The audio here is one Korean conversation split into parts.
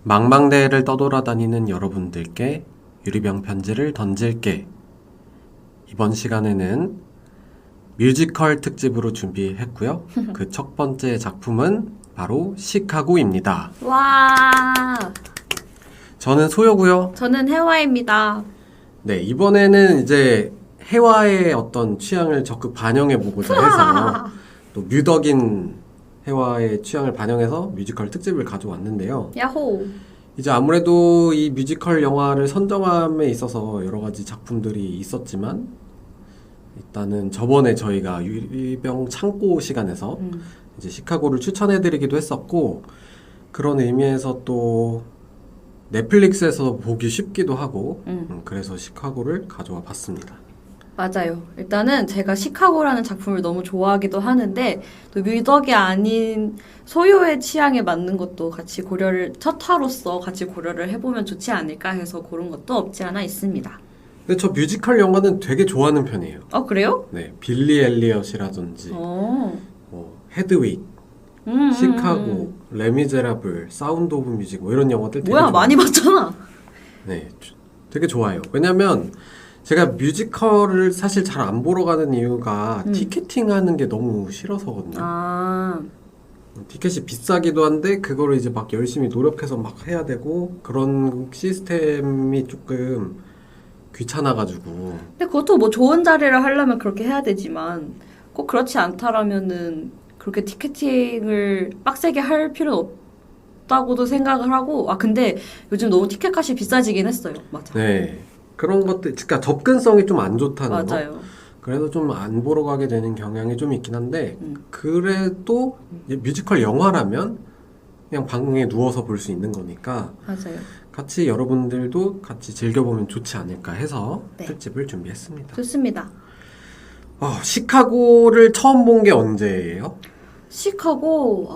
망망대해를 떠돌아다니는 여러분들께 유리병 편지를 던질게. 이번 시간에는 뮤지컬 특집으로 준비했고요. 그 첫 번째 작품은 바로 시카고입니다. 와, 저는 소요고요. 저는 혜화입니다. 네, 이번에는 이제 혜화의 어떤 취향을 적극 반영해보고자 해서 또 뮤덕인 혜화의 취향을 반영해서 뮤지컬 특집을 가져왔는데요. 야호. 이제 아무래도 이 뮤지컬 영화를 선정함에 있어서 여러 가지 작품들이 있었지만 일단은 저번에 저희가 유리병 창고 시간에서 이제 시카고를 추천해드리기도 했었고, 그런 의미에서 또 넷플릭스에서 보기 쉽기도 하고, 그래서 시카고를 가져와 봤습니다. 맞아요. 일단은 제가 시카고라는 작품을 너무 좋아하기도 하는데 또 뮤덕이 아닌 소요의 취향에 맞는 것도 같이 고려를 첫 화로서 같이 고려를 해보면 좋지 않을까 해서 고른 것도 없지 않아 있습니다. 근데 저 뮤지컬 영화는 되게 좋아하는 편이에요. 그래요? 네, 빌리 엘리엇이라든지 뭐 헤드윅, 시카고, 레미제라블, 사운드 오브 뮤직 뭐 이런 영화들 되게 뭐야, 좋아해요. 많이 봤잖아. 네, 되게 좋아요. 왜냐면 제가 뮤지컬을 사실 잘 안 보러 가는 이유가 티켓팅 하는 게 너무 싫어서거든요. 티켓이 비싸기도 한데 그거를 이제 막 열심히 노력해서 막 해야 되고 그런 시스템이 조금 귀찮아가지고. 근데 그것도 뭐 좋은 자리를 하려면 그렇게 해야 되지만 꼭 그렇지 않다라면은 그렇게 티켓팅을 빡세게 할 필요는 없다고도 생각을 하고, 근데 요즘 너무 티켓값이 비싸지긴 했어요. 맞아. 네, 그런 것들, 그러니까 접근성이 좀 안 좋다는 거. 맞아요. 그래서 좀 안 보러 가게 되는 경향이 좀 있긴 한데, 그래도 뮤지컬 영화라면 그냥 방에 누워서 볼 수 있는 거니까 맞아요. 같이 여러분들도 같이 즐겨보면 좋지 않을까 해서 네. 특집을 준비했습니다. 좋습니다. 시카고를 처음 본 게 언제예요? 시카고를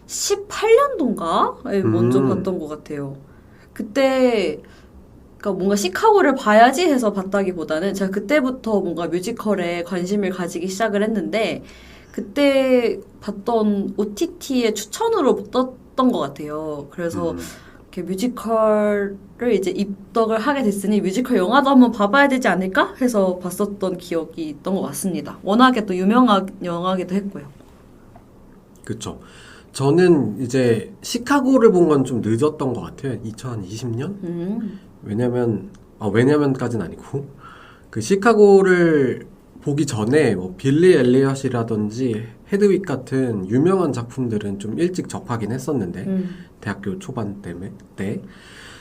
2018년도인가에 먼저 봤던 것 같아요. 그때 그러니까 뭔가 시카고를 봐야지 해서 봤다기보다는 제가 그때부터 뭔가 뮤지컬에 관심을 가지기 시작을 했는데 그때 봤던 OTT의 추천으로 떴던 것 같아요. 그래서 이렇게 뮤지컬을 이제 입덕을 하게 됐으니 뮤지컬 영화도 한번 봐봐야 되지 않을까 해서 봤었던 기억이 있던 것 같습니다. 워낙에 또 유명한 영화기도 했고요. 그쵸. 저는 이제 시카고를 본 건 좀 늦었던 것 같아요. 2020년? 왜냐면까지는 아니고 그 시카고를 보기 전에 뭐 빌리 엘리엇이라든지 헤드윅 같은 유명한 작품들은 좀 일찍 접하긴 했었는데 대학교 초반 때.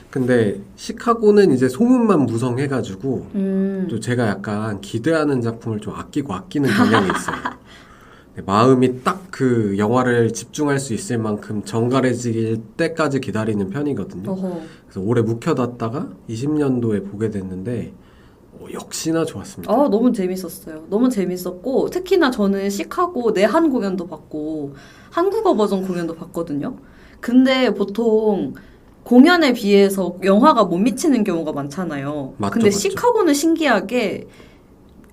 근데 시카고는 이제 소문만 무성해가지고 또 제가 약간 기대하는 작품을 좀 아끼는 경향이 있어요. 네, 마음이 딱 그 영화를 집중할 수 있을 만큼 정갈해질 때까지 기다리는 편이거든요. 그래서 오래 묵혀뒀다가 20년도에 보게 됐는데 역시나 좋았습니다. 너무 재밌었어요. 너무 재밌었고 특히나 저는 시카고 내한 공연도 봤고 한국어 버전 공연도 봤거든요. 근데 보통 공연에 비해서 영화가 못 미치는 경우가 많잖아요. 근데 맞죠. 시카고는 신기하게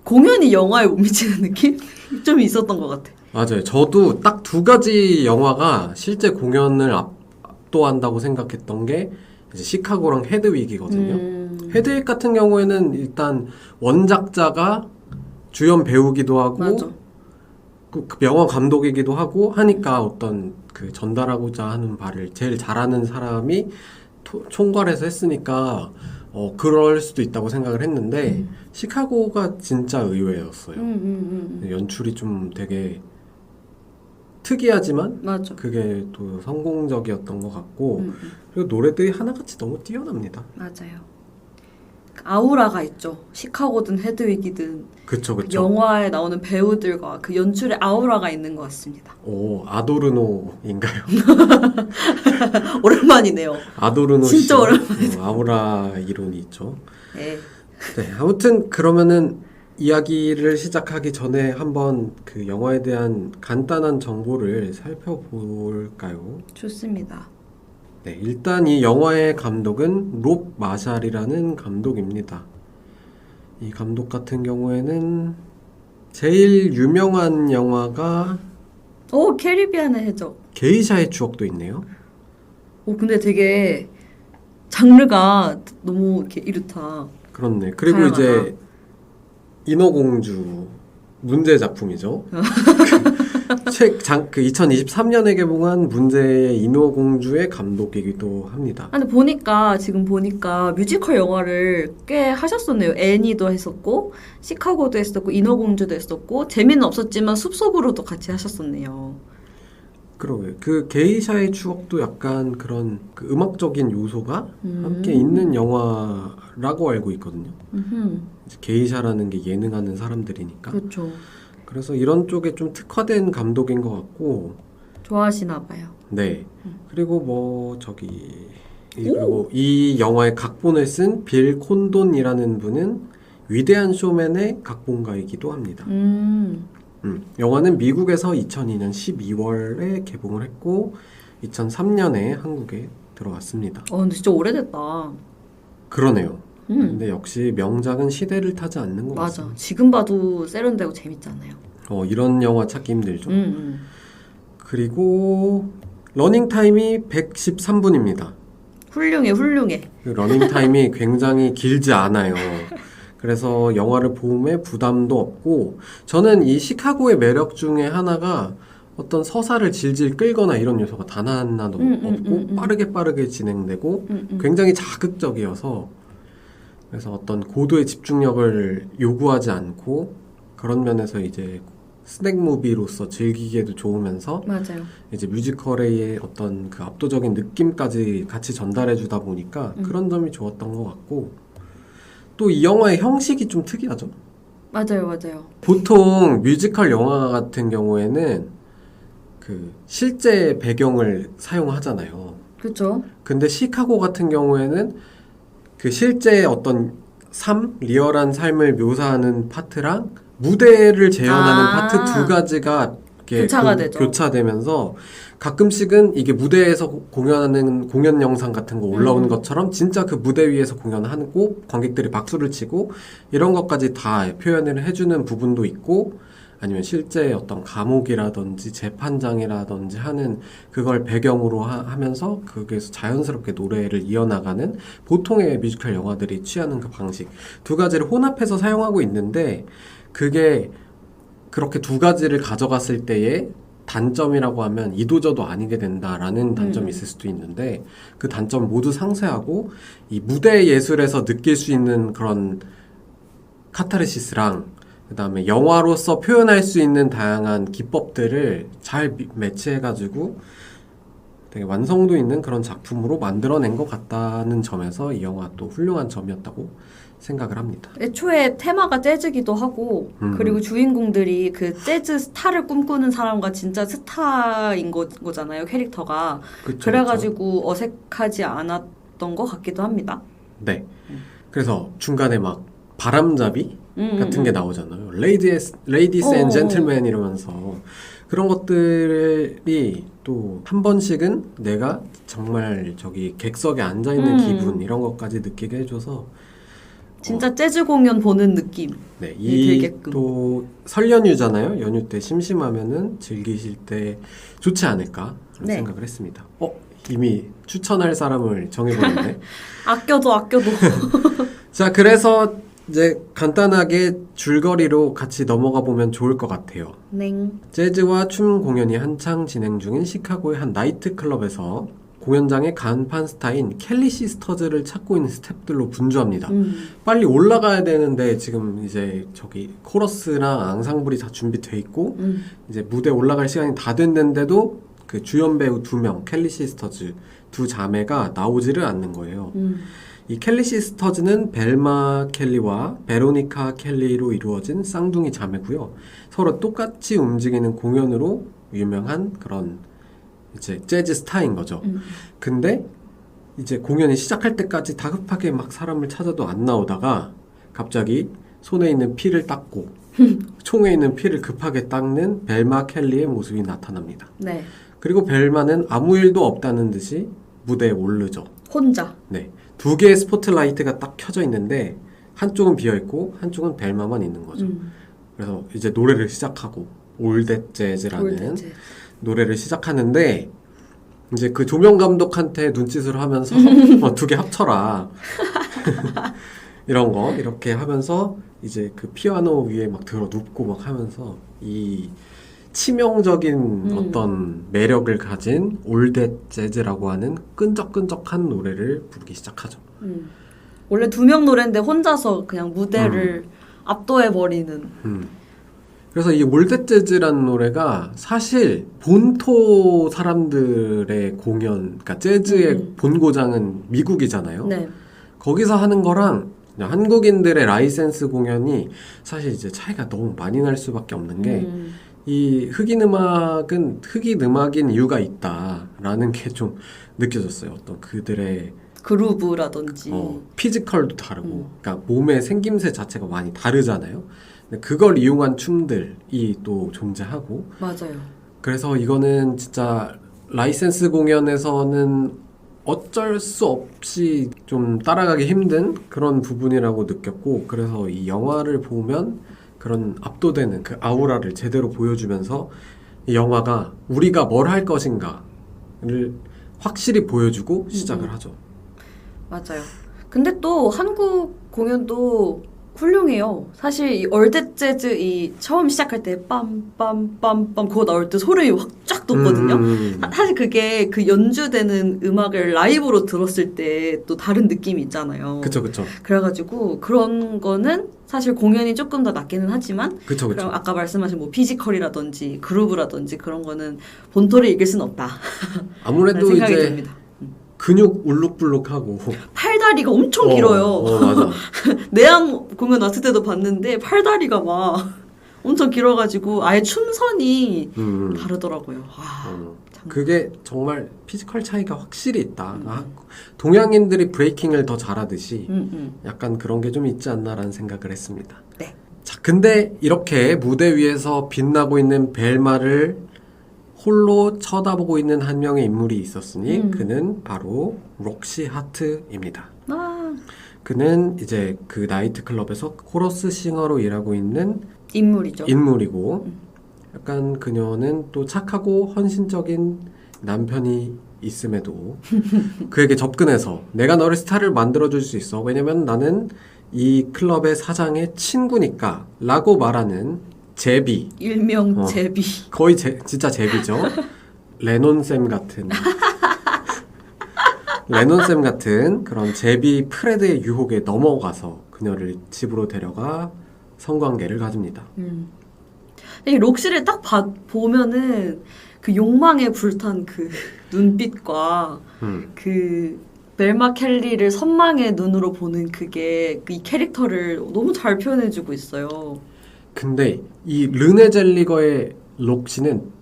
공연이 영화에 못 미치는 느낌? 좀 있었던 것 같아. 맞아요. 저도 딱 두 가지 영화가 실제 공연을 압도한다고 생각했던 게 이제 시카고랑 헤드윅이거든요. 헤드윅 같은 경우에는 일단 원작자가 주연 배우기도 하고 맞아. 그 영화 감독이기도 하고 하니까 어떤 그 전달하고자 하는 바를 제일 잘하는 사람이 총괄해서 했으니까 그럴 수도 있다고 생각을 했는데 시카고가 진짜 의외였어요. 연출이 좀 되게 특이하지만 맞아. 그게 또 성공적이었던 것 같고 그리고 노래들이 하나같이 너무 뛰어납니다. 맞아요. 아우라가 있죠. 시카고든 헤드윅이든 그쵸. 영화에 나오는 배우들과 그 연출의 아우라가 있는 것 같습니다. 아도르노인가요? 오랜만이네요. 아도르노 진짜 씨 오랜만이다. 아우라 이론이 있죠. 네. 네, 아무튼 그러면은 이야기를 시작하기 전에 한번 그 영화에 대한 간단한 정보를 살펴볼까요? 좋습니다. 네, 일단 이 영화의 감독은 롭 마샬이라는 감독입니다. 이 감독 같은 경우에는 제일 유명한 영화가 오, 캐리비안의 해적. 게이샤의 추억도 있네요. 오, 근데 되게 장르가 너무 이렇게 이렇다. 그렇네. 그리고 다양하다. 이제 인어공주 문제 작품이죠. 그 2023년에 개봉한 문제의 인어공주의 감독이기도 합니다. 근데 지금 보니까 뮤지컬 영화를 꽤 하셨었네요. 애니도 했었고, 시카고도 했었고, 인어공주도 했었고, 재미는 없었지만 숲속으로도 같이 하셨었네요. 그러게. 그 게이샤의 추억도 약간 그런 그 음악적인 요소가 함께 있는 영화라고 알고 있거든요. 이제 게이샤라는 게 예능하는 사람들이니까. 그렇죠. 그래서 이런 쪽에 좀 특화된 감독인 것 같고, 좋아하시나 봐요. 네. 그리고 뭐 그리고 이 영화의 각본을 쓴 빌 콘돈이라는 분은 위대한 쇼맨의 각본가이기도 합니다. 영화는 미국에서 2002년 12월에 개봉을 했고 2003년에 한국에 들어왔습니다. 근데 진짜 오래됐다. 그러네요. 근데 역시 명작은 시대를 타지 않는 것 맞아. 같습니다. 지금 봐도 세련되고 재밌잖아요. 이런 영화 찾기 힘들죠. 그리고 러닝타임이 113분입니다. 훌륭해. 그 러닝타임이 굉장히 길지 않아요. 그래서 영화를 보면 부담도 없고, 저는 이 시카고의 매력 중에 하나가 어떤 서사를 질질 끌거나 이런 요소가 단 하나도 없고 빠르게 진행되고 굉장히 자극적이어서, 그래서 어떤 고도의 집중력을 요구하지 않고 그런 면에서 이제 스낵 무비로서 즐기기에도 좋으면서 맞아요. 이제 뮤지컬의 어떤 그 압도적인 느낌까지 같이 전달해 주다 보니까 그런 점이 좋았던 것 같고, 또 이 영화의 형식이 좀 특이하죠. 맞아요. 보통 뮤지컬 영화 같은 경우에는 그 실제 배경을 사용하잖아요. 그렇죠. 근데 시카고 같은 경우에는 그 실제 어떤 리얼한 삶을 묘사하는 파트랑 무대를 재현하는 파트 두 가지가 이렇게 교차가 되죠. 교차되면서 가끔씩은 이게 무대에서 공연하는 공연 영상 같은 거 올라오는 것처럼 진짜 그 무대 위에서 공연하고 관객들이 박수를 치고 이런 것까지 다 표현을 해주는 부분도 있고, 아니면 실제 어떤 감옥이라든지 재판장이라든지 하는 그걸 배경으로 하면서 거기에서 자연스럽게 노래를 이어나가는 보통의 뮤지컬 영화들이 취하는 그 방식 두 가지를 혼합해서 사용하고 있는데, 그게 그렇게 두 가지를 가져갔을 때의 단점이라고 하면 이도저도 아니게 된다라는 단점이 있을 수도 있는데, 그 단점 모두 상쇄하고 이 무대 예술에서 느낄 수 있는 그런 카타르시스랑 그 다음에 영화로서 표현할 수 있는 다양한 기법들을 잘 매치해가지고 되게 완성도 있는 그런 작품으로 만들어낸 것 같다는 점에서 이 영화 또 훌륭한 점이었다고 생각을 합니다. 애초에 테마가 재즈기도 하고, 그리고 주인공들이 그 재즈 스타를 꿈꾸는 사람과 진짜 스타인 거잖아요, 캐릭터가. 그쵸, 그래가지고 어색하지 않았던 것 같기도 합니다. 네. 그래서 중간에 막 바람잡이 같은 게 나오잖아요. Ladies and Gentlemen 이러면서 그런 것들이 또 한 번씩은 내가 정말 저기 객석에 앉아있는 기분 이런 것까지 느끼게 해줘서 진짜 재즈 공연 보는 느낌. 네, 들게끔. 또 설 연휴잖아요. 연휴 때 심심하면은 즐기실 때 좋지 않을까 그런 네. 생각을 했습니다. 이미 추천할 사람을 정해버렸네. 아껴도. 자, 그래서 이제 간단하게 줄거리로 같이 넘어가 보면 좋을 것 같아요. 냉. 재즈와 춤 공연이 한창 진행 중인 시카고의 한 나이트클럽에서 공연장의 간판 스타인 켈리 시스터즈를 찾고 있는 스태프들로 분주합니다. 빨리 올라가야 되는데 지금 이제 저기 코러스랑 앙상블이 다 준비돼 있고 이제 무대 올라갈 시간이 다 됐는데도 그 주연 배우 2명 켈리 시스터즈 두 자매가 나오지를 않는 거예요. 이 켈리 시스터즈는 벨마 켈리와 베로니카 켈리로 이루어진 쌍둥이 자매고요. 서로 똑같이 움직이는 공연으로 유명한 그런 이제 재즈 스타인 거죠. 근데 이제 공연이 시작할 때까지 다급하게 막 사람을 찾아도 안 나오다가 갑자기 손에 있는 피를 닦고 총에 있는 피를 급하게 닦는 벨마 켈리의 모습이 나타납니다. 네. 그리고 벨마는 아무 일도 없다는 듯이 무대에 오르죠. 혼자. 네. 두 개의 스포트라이트가 딱 켜져 있는데 한쪽은 비어 있고 한쪽은 벨마만 있는 거죠. 그래서 이제 노래를 시작하고 올댓 재즈라는 올댓. 노래를 시작하는데 이제 그 조명 감독한테 눈짓을 하면서 두 개 합쳐라 이런 거 이렇게 하면서 이제 그 피아노 위에 막 들어 눕고 막 하면서 이 치명적인 어떤 매력을 가진 올댓 재즈라고 하는 끈적끈적한 노래를 부르기 시작하죠. 원래 2명 노래인데 혼자서 그냥 무대를 압도해버리는. 그래서 이 올댓 재즈라는 노래가 사실 본토 사람들의 공연, 그러니까 재즈의 본고장은 미국이잖아요. 네. 거기서 하는 거랑 그냥 한국인들의 라이센스 공연이 사실 이제 차이가 너무 많이 날 수밖에 없는 게 이 흑인 음악은 흑인 음악인 이유가 있다라는 게 좀 느껴졌어요. 어떤 그들의 그루브라든지. 피지컬도 다르고, 그러니까 몸의 생김새 자체가 많이 다르잖아요. 근데 그걸 이용한 춤들이 또 존재하고. 맞아요. 그래서 이거는 진짜 라이센스 공연에서는 어쩔 수 없이 좀 따라가기 힘든 그런 부분이라고 느꼈고, 그래서 이 영화를 보면 그런 압도되는 그 아우라를 제대로 보여주면서 이 영화가 우리가 뭘 할 것인가를 확실히 보여주고 시작을 하죠. 맞아요. 근데 또 한국 공연도 훌륭해요. 사실 이 올댓 재즈 이 처음 시작할 때 빰빰빰빰 그거 나올 때 소름이 확 쫙 돋거든요. 사실 그게 그 연주되는 음악을 라이브로 들었을 때 또 다른 느낌이 있잖아요. 그쵸, 그쵸. 그래가지고 그런 거는 사실 공연이 조금 더 낫기는 하지만 그쵸, 그쵸. 그럼 아까 말씀하신 뭐 피지컬이라든지 그루브라든지 그런 거는 본토를 이길 순 없다. 아무래도 생각이 이제 듭니다. 근육 울룩불룩하고 팔다리가 엄청 길어요. 맞아. 내한 공연 왔을 때도 봤는데 팔다리가 막 엄청 길어가지고 아예 춤선이 다르더라고요. 그게 정말 피지컬 차이가 확실히 있다. 동양인들이 브레이킹을 더 잘하듯이 약간 그런 게 좀 있지 않나라는 생각을 했습니다. 네. 자, 근데 이렇게 무대 위에서 빛나고 있는 벨마를 홀로 쳐다보고 있는 한 명의 인물이 있었으니 그는 바로 록시 하트입니다. 그는 이제 그 나이트클럽에서 코러스 싱어로 일하고 있는 인물이죠. 인물이고 약간 그녀는 또 착하고 헌신적인 남편이 있음에도 그에게 접근해서 내가 너를 스타를 만들어줄 수 있어. 왜냐면 나는 이 클럽의 사장의 친구니까 라고 말하는 제비. 일명 제비. 거의 진짜 제비죠. 레논쌤 같은 레논쌤 같은 그런 제비 프레드의 유혹에 넘어가서 그녀를 집으로 데려가 성관계를 가집니다. 이 록시를 딱 보면은 그 욕망에 불탄 그 눈빛과 그 벨마 켈리를 선망의 눈으로 보는 그게 이 캐릭터를 너무 잘 표현해주고 있어요. 근데 이 르네 젤리거의 록시는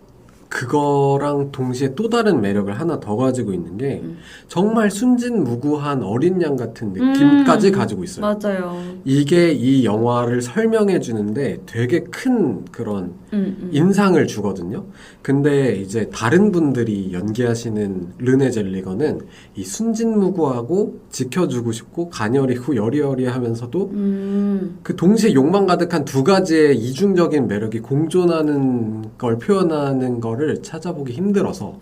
그거랑 동시에 또 다른 매력을 하나 더 가지고 있는 게 정말 순진무구한 어린 양 같은 느낌까지 가지고 있어요. 맞아요. 이게 이 영화를 설명해 주는데 되게 큰 그런 인상을 주거든요. 근데 이제 다른 분들이 연기하시는 르네 젤리거는 이 순진무구하고 지켜주고 싶고 가녀리고 여리여리하면서도 그 동시에 욕망 가득한 두 가지의 이중적인 매력이 공존하는 걸 표현하는 거를 찾아보기 힘들어서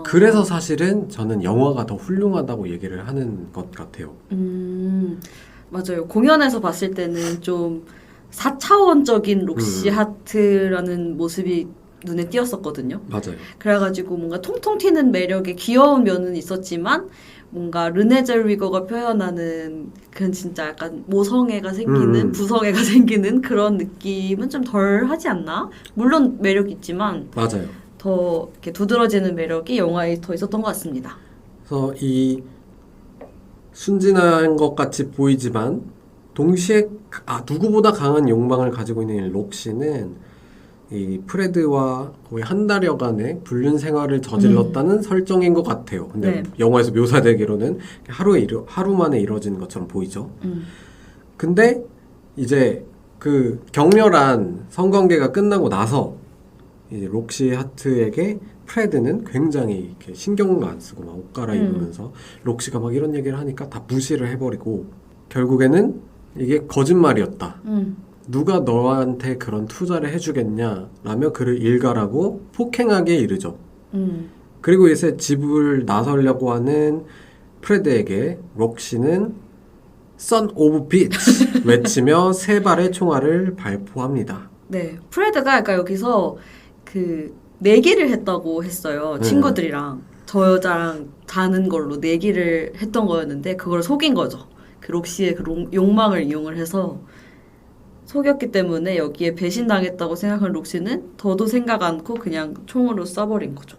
그래서 사실은 저는 영화가 더 훌륭하다고 얘기를 하는 것 같아요. 맞아요. 공연에서 봤을 때는 좀 4차원적인 록시 하트라는 모습이 눈에 띄었었거든요. 맞아요. 그래가지고 뭔가 통통 튀는 매력의 귀여운 면은 있었지만 뭔가 르네 젤리거가 표현하는 그런 진짜 약간 모성애가 생기는 부성애가 생기는 그런 느낌은 좀 덜 하지 않나? 물론 매력 있지만 맞아요. 더 이렇게 두드러지는 매력이 영화에 더 있었던 것 같습니다. 그래서 이 순진한 것 같이 보이지만 동시에 누구보다 강한 욕망을 가지고 있는 이 록시는 이 프레드와 거의 한 달여간의 불륜 생활을 저질렀다는 설정인 것 같아요. 근데 네. 영화에서 묘사되기로는 하루 만에 이루어지는 것처럼 보이죠. 근데 이제 그 격렬한 성관계가 끝나고 나서 이제 록시 하트에게 프레드는 굉장히 이렇게 신경도 안 쓰고 막 옷 갈아입으면서 록시가 막 이런 얘기를 하니까 다 무시를 해버리고 결국에는 이게 거짓말이었다. 누가 너한테 그런 투자를 해주겠냐 라며 그를 일가라고 폭행하게 이르죠. 그리고 이제 집을 나서려고 하는 프레드에게 록시는 Son of Bitch 외치며 세 발의 총알을 발포합니다. 네, 프레드가 약간 여기서 그 내기를 했다고 했어요. 친구들이랑 저 여자랑 자는 걸로 내기를 했던 거였는데 그걸 속인 거죠. 그 록시의 그 욕망을 이용을 해서 속였기 때문에 여기에 배신당했다고 생각한 록시는 더도 생각 않고 그냥 총으로 쏴버린 거죠.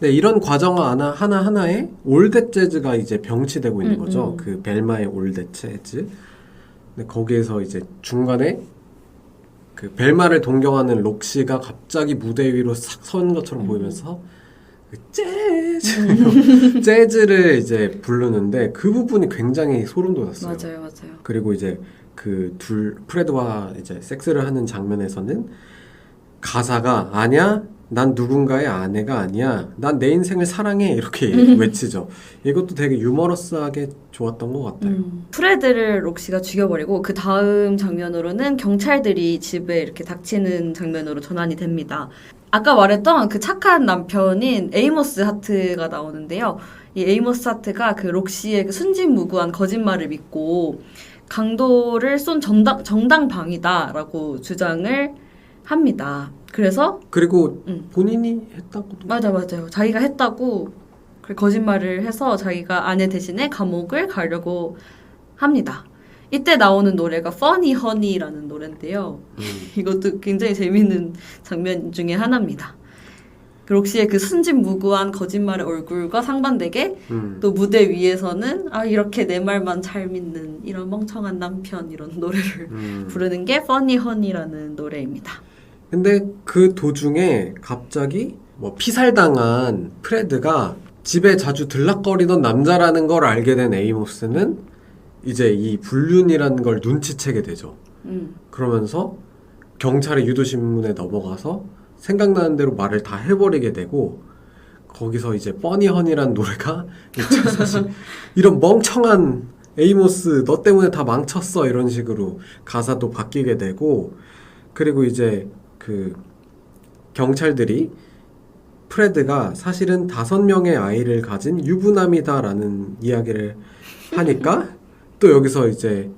네, 이런 과정 하나하나에 올댓 재즈가 이제 병치되고 있는 거죠. 그 벨마의 올댓 재즈. 근데 거기에서 이제 중간에 그 벨마를 동경하는 록시가 갑자기 무대 위로 싹 선 것처럼 보이면서 그 재즈를 이제 부르는데 그 부분이 굉장히 소름 돋았어요. 맞아요, 맞아요. 그리고 이제 그 프레드와 이제 섹스를 하는 장면에서는 가사가 아니야, 난 누군가의 아내가 아니야, 난 내 인생을 사랑해 이렇게 외치죠. 이것도 되게 유머러스하게 좋았던 것 같아요. 프레드를 록시가 죽여버리고 그 다음 장면으로는 경찰들이 집에 이렇게 닥치는 장면으로 전환이 됩니다. 아까 말했던 그 착한 남편인 에이모스 하트가 나오는데요. 이 에이모스 하트가 그 록시의 그 순진무구한 거짓말을 믿고 강도를 쏜 정당방위다라고 주장을 합니다. 그리고 본인이 했다고도. 맞아요. 자기가 했다고 거짓말을 해서 자기가 아내 대신에 감옥을 가려고 합니다. 이때 나오는 노래가 Funny Honey라는 노래인데요. 이것도 굉장히 재미있는 장면 중에 하나입니다. 록시의 그 순진무구한 거짓말의 얼굴과 상반되게 또 무대 위에서는 이렇게 내 말만 잘 믿는 이런 멍청한 남편 이런 노래를 부르는 게 Funny Honey라는 노래입니다. 근데 그 도중에 갑자기 뭐 피살당한 프레드가 집에 자주 들락거리던 남자라는 걸 알게 된 에이모스는 이제 이 불륜이라는 걸 눈치채게 되죠. 그러면서 경찰의 유도신문에 넘어가서 생각나는 대로 말을 다 해버리게 되고 거기서 이제 뻔니허니라는 노래가 사실 이런 멍청한 에이모스 너 때문에 다 망쳤어 이런 식으로 가사도 바뀌게 되고 그리고 이제 그 경찰들이 프레드가 사실은 5명의 아이를 가진 유부남이다라는 이야기를 하니까 또 여기서 이제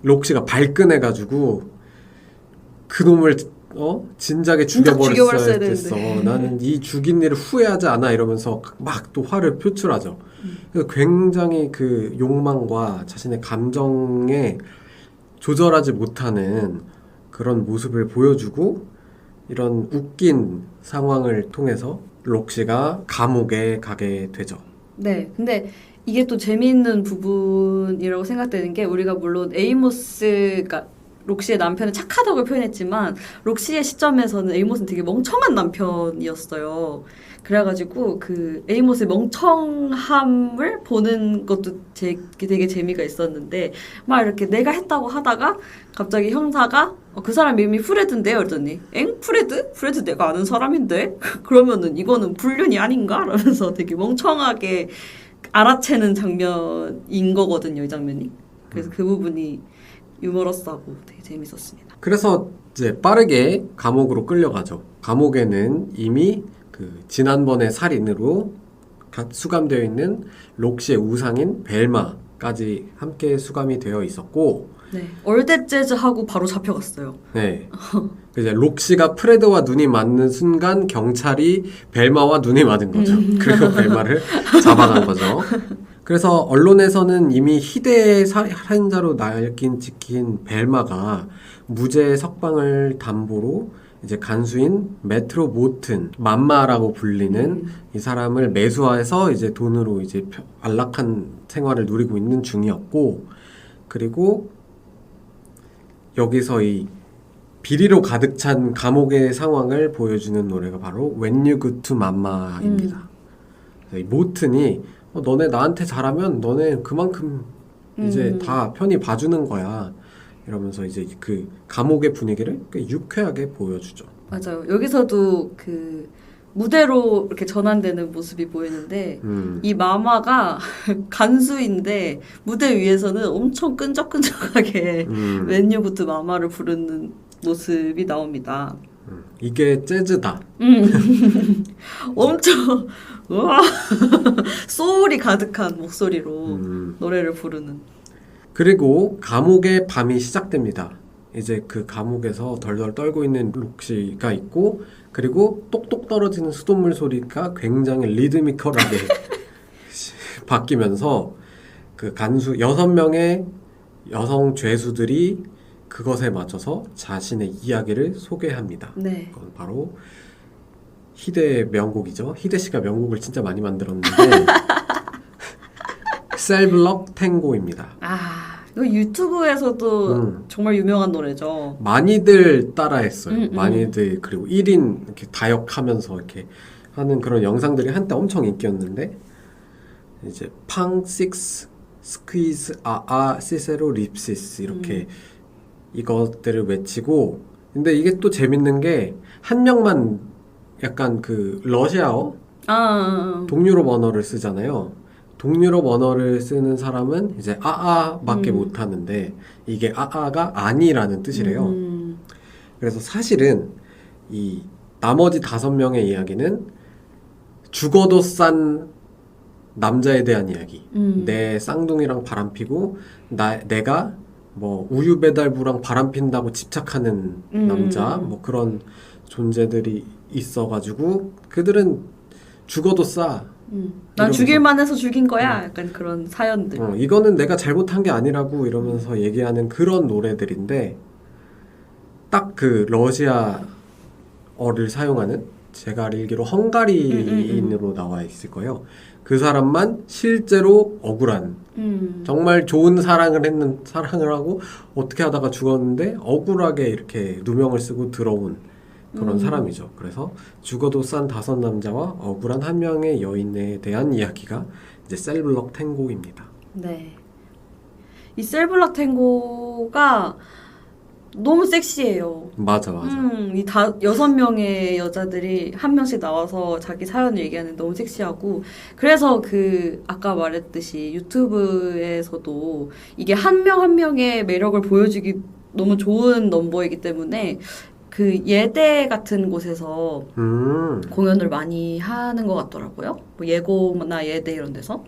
록시가 발끈해가지고 그놈을 진작에 죽여버렸어야 됐어. 나는 이 죽인 일을 후회하지 않아 이러면서 막 또 화를 표출하죠. 그래서 굉장히 그 욕망과 자신의 감정에 조절하지 못하는 그런 모습을 보여주고 이런 웃긴 상황을 통해서 록시가 감옥에 가게 되죠. 네, 근데 이게 또 재미있는 부분이라고 생각되는 게 우리가 물론 에이모스가 록시의 남편은 착하다고 표현했지만 록시의 시점에서는 에이모스는 되게 멍청한 남편이었어요. 그래가지고 그 에이모스의 멍청함을 보는 것도 되게 재미가 있었는데 막 이렇게 내가 했다고 하다가 갑자기 형사가 그 사람 이름이 프레드인데요 그랬더니 엥? 프레드? 프레드 내가 아는 사람인데? 그러면은 이거는 불륜이 아닌가? 라면서 되게 멍청하게 알아채는 장면인 거거든요 이 장면이. 그래서 그 부분이 유머러스하고 되게 재밌었습니다. 그래서 이제 빠르게 감옥으로 끌려가죠. 감옥에는 이미 그 지난번의 살인으로 수감되어 있는 록시의 우상인 벨마까지 함께 수감이 되어 있었고 네, 올댓 재즈하고 바로 잡혀갔어요. 네. 이제 록시가 프레드와 눈이 맞는 순간 경찰이 벨마와 눈이 맞은 거죠. 그리고 벨마를 잡아간 거죠. 그래서 언론에서는 이미 희대의 살인자로 날긴 찍힌 벨마가 무죄 석방을 담보로 이제 간수인 메트로 모튼, 맘마라고 불리는 이 사람을 매수해서 이제 돈으로 이제 안락한 생활을 누리고 있는 중이었고, 그리고 여기서 이 비리로 가득 찬 감옥의 상황을 보여주는 노래가 바로 When You Go to Mama입니다. 이 모튼이 너네 나한테 잘하면 너네 그만큼 이제 다 편히 봐주는 거야. 이러면서 이제 그 감옥의 분위기를 꽤 유쾌하게 보여주죠. 맞아요. 여기서도 그 무대로 이렇게 전환되는 모습이 보이는데 이 마마가 간수인데 무대 위에서는 엄청 끈적끈적하게 웬유부트 마마를 부르는 모습이 나옵니다. 이게 재즈다. 엄청 우와 소울이 가득한 목소리로 노래를 부르는. 그리고 감옥의 밤이 시작됩니다. 이제 그 감옥에서 덜덜 떨고 있는 록시가 있고, 그리고 똑똑 떨어지는 수돗물 소리가 굉장히 리드미컬하게 바뀌면서 그 간수 6명의 여성 죄수들이 그것에 맞춰서 자신의 이야기를 소개합니다. 네. 그건 바로 희대의 명곡이죠. 희대 씨가 명곡을 진짜 많이 만들었는데 셀블럭 탱고입니다. 이거 유튜브에서도 정말 유명한 노래죠. 많이들 따라했어요. 많이들, 그리고 1인 이렇게 다역하면서 이렇게 하는 그런 영상들이 한때 엄청 인기였는데, 이제 팡, 식스, 스퀴즈, 시세로, 립시스 이렇게 이것들을 외치고, 근데 이게 또 재밌는 게 한 명만 약간 그 러시아어, 동유럽 언어를 쓰잖아요. 동유럽 언어를 쓰는 사람은 이제 밖에 못 하는데, 이게 아가 아니라는 뜻이래요. 그래서 사실은 이 나머지 5명의 이야기는 죽어도 싼 남자에 대한 이야기. 내 쌍둥이랑 바람피고 내가 뭐 우유 배달부랑 바람핀다고 집착하는 남자, 뭐 그런 존재들이 있어가지고 그들은 죽어도 싸. 난 죽일만 해서 죽인 거야. 약간 그런 사연들. 이거는 내가 잘못한 게 아니라고 이러면서 얘기하는 그런 노래들인데, 딱 그 러시아어를 사용하는, 제가 알기로 헝가리인으로 나와 있을 거예요. 그 사람만 실제로 억울한, 정말 좋은 사랑을 하고 어떻게 하다가 죽었는데 억울하게 이렇게 누명을 쓰고 들어온 그런 사람이죠. 그래서 죽어도 싼 5남자와 억울한 1명의 여인에 대한 이야기가 이제 셀블럭 탱고입니다. 네. 이 셀블럭 탱고가 너무 섹시해요. 맞아. 이 6명의 여자들이 한 명씩 나와서 자기 사연을 얘기하는 너무 섹시하고, 그래서 그 아까 말했듯이 유튜브에서도 이게 한 명 한 명의 매력을 보여주기 너무 좋은 넘버이기 때문에 그 예대 같은 곳에서 공연을 많이 하는 것 같더라고요. 뭐 예고나 예대 이런 데서.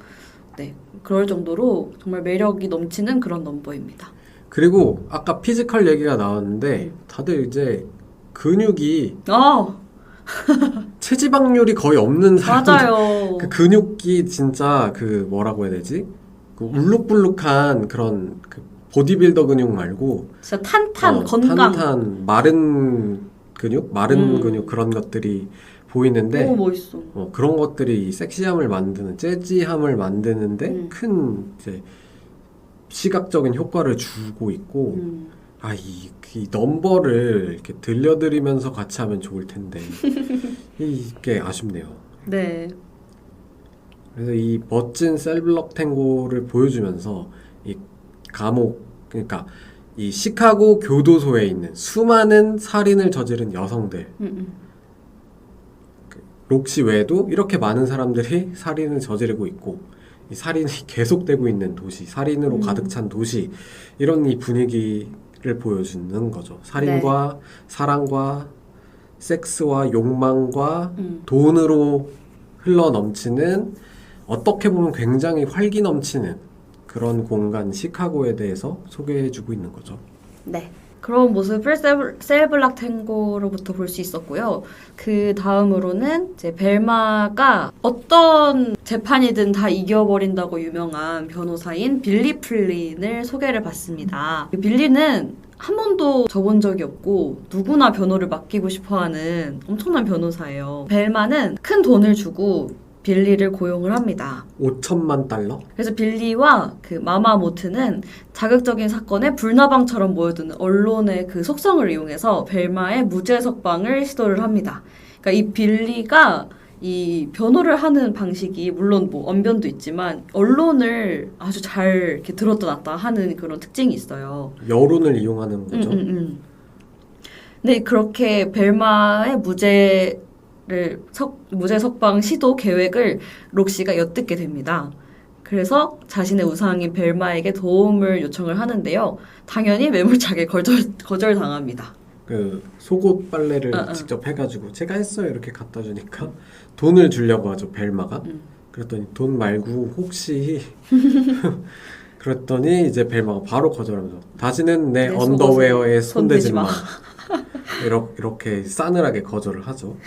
네, 그럴 정도로 정말 매력이 넘치는 그런 넘버입니다. 그리고 아까 피지컬 얘기가 나왔는데 다들 이제 근육이 체지방률이 거의 없는 사람들. 맞아요. 그 근육이 진짜 그 뭐라고 해야 되지? 그 울룩불룩한 그런 그 보디빌더 근육 말고 진짜 건강. 탄탄 마른 근육 그런 것들이 보이는데, 너무 멋있어. 그런 것들이 섹시함을 만드는, 재즈함을 만드는데 큰 이제 시각적인 효과를 주고 있고, 이 넘버를 이렇게 들려드리면서 같이 하면 좋을 텐데 이게 아쉽네요. 네. 그래서 이 멋진 셀블럭 탱고를 보여주면서 이 감옥, 그러니까 이 시카고 교도소에 있는 수많은 살인을 저지른 여성들, 록시 외에도 이렇게 많은 사람들이 살인을 저지르고 있고, 이 살인이 계속되고 있는 도시, 살인으로 가득 찬 도시, 이런 이 분위기를 보여주는 거죠. 살인과 사랑과 섹스와 욕망과 돈으로 흘러 넘치는, 어떻게 보면 굉장히 활기 넘치는 그런 공간 시카고에 대해서 소개해주고 있는 거죠. 네. 그런 모습을 셀블락 탱고로부터 볼 수 있었고요. 그 다음으로는 이제 벨마가 어떤 재판이든 다 이겨버린다고 유명한 변호사인 빌리 플린을 소개를 받습니다. 빌리는 한 번도 져본 적이 없고 누구나 변호를 맡기고 싶어하는 엄청난 변호사예요. 벨마는 큰 돈을 주고 빌리를 고용을 합니다. 5천만 달러? 그래서 빌리와 그 마마모트는 자극적인 사건에 불나방처럼 모여드는 언론의 그 속성을 이용해서 벨마의 무죄 석방을 시도를 합니다. 그러니까 이 빌리가 이 변호를 하는 방식이 물론 뭐 언변도 있지만 언론을 아주 잘 이렇게 들었다 놨다 하는 그런 특징이 있어요. 여론을 이용하는 거죠. 근데 그렇게 벨마의 무죄 무죄 석방 시도 계획을 록시가 엿듣게 됩니다. 그래서 자신의 우상인 벨마에게 도움을 요청을 하는데요. 당연히 매몰차게 거절당합니다. 그 속옷 빨래를 직접 해가지고 제가 했어요 이렇게 갖다 주니까 돈을 주려고 하죠 벨마가. 그랬더니 돈 말고 혹시 그랬더니 이제 벨마가 바로 거절하면서 다시는 내 언더웨어에 손대지 마. 이렇게 싸늘하게 거절을 하죠.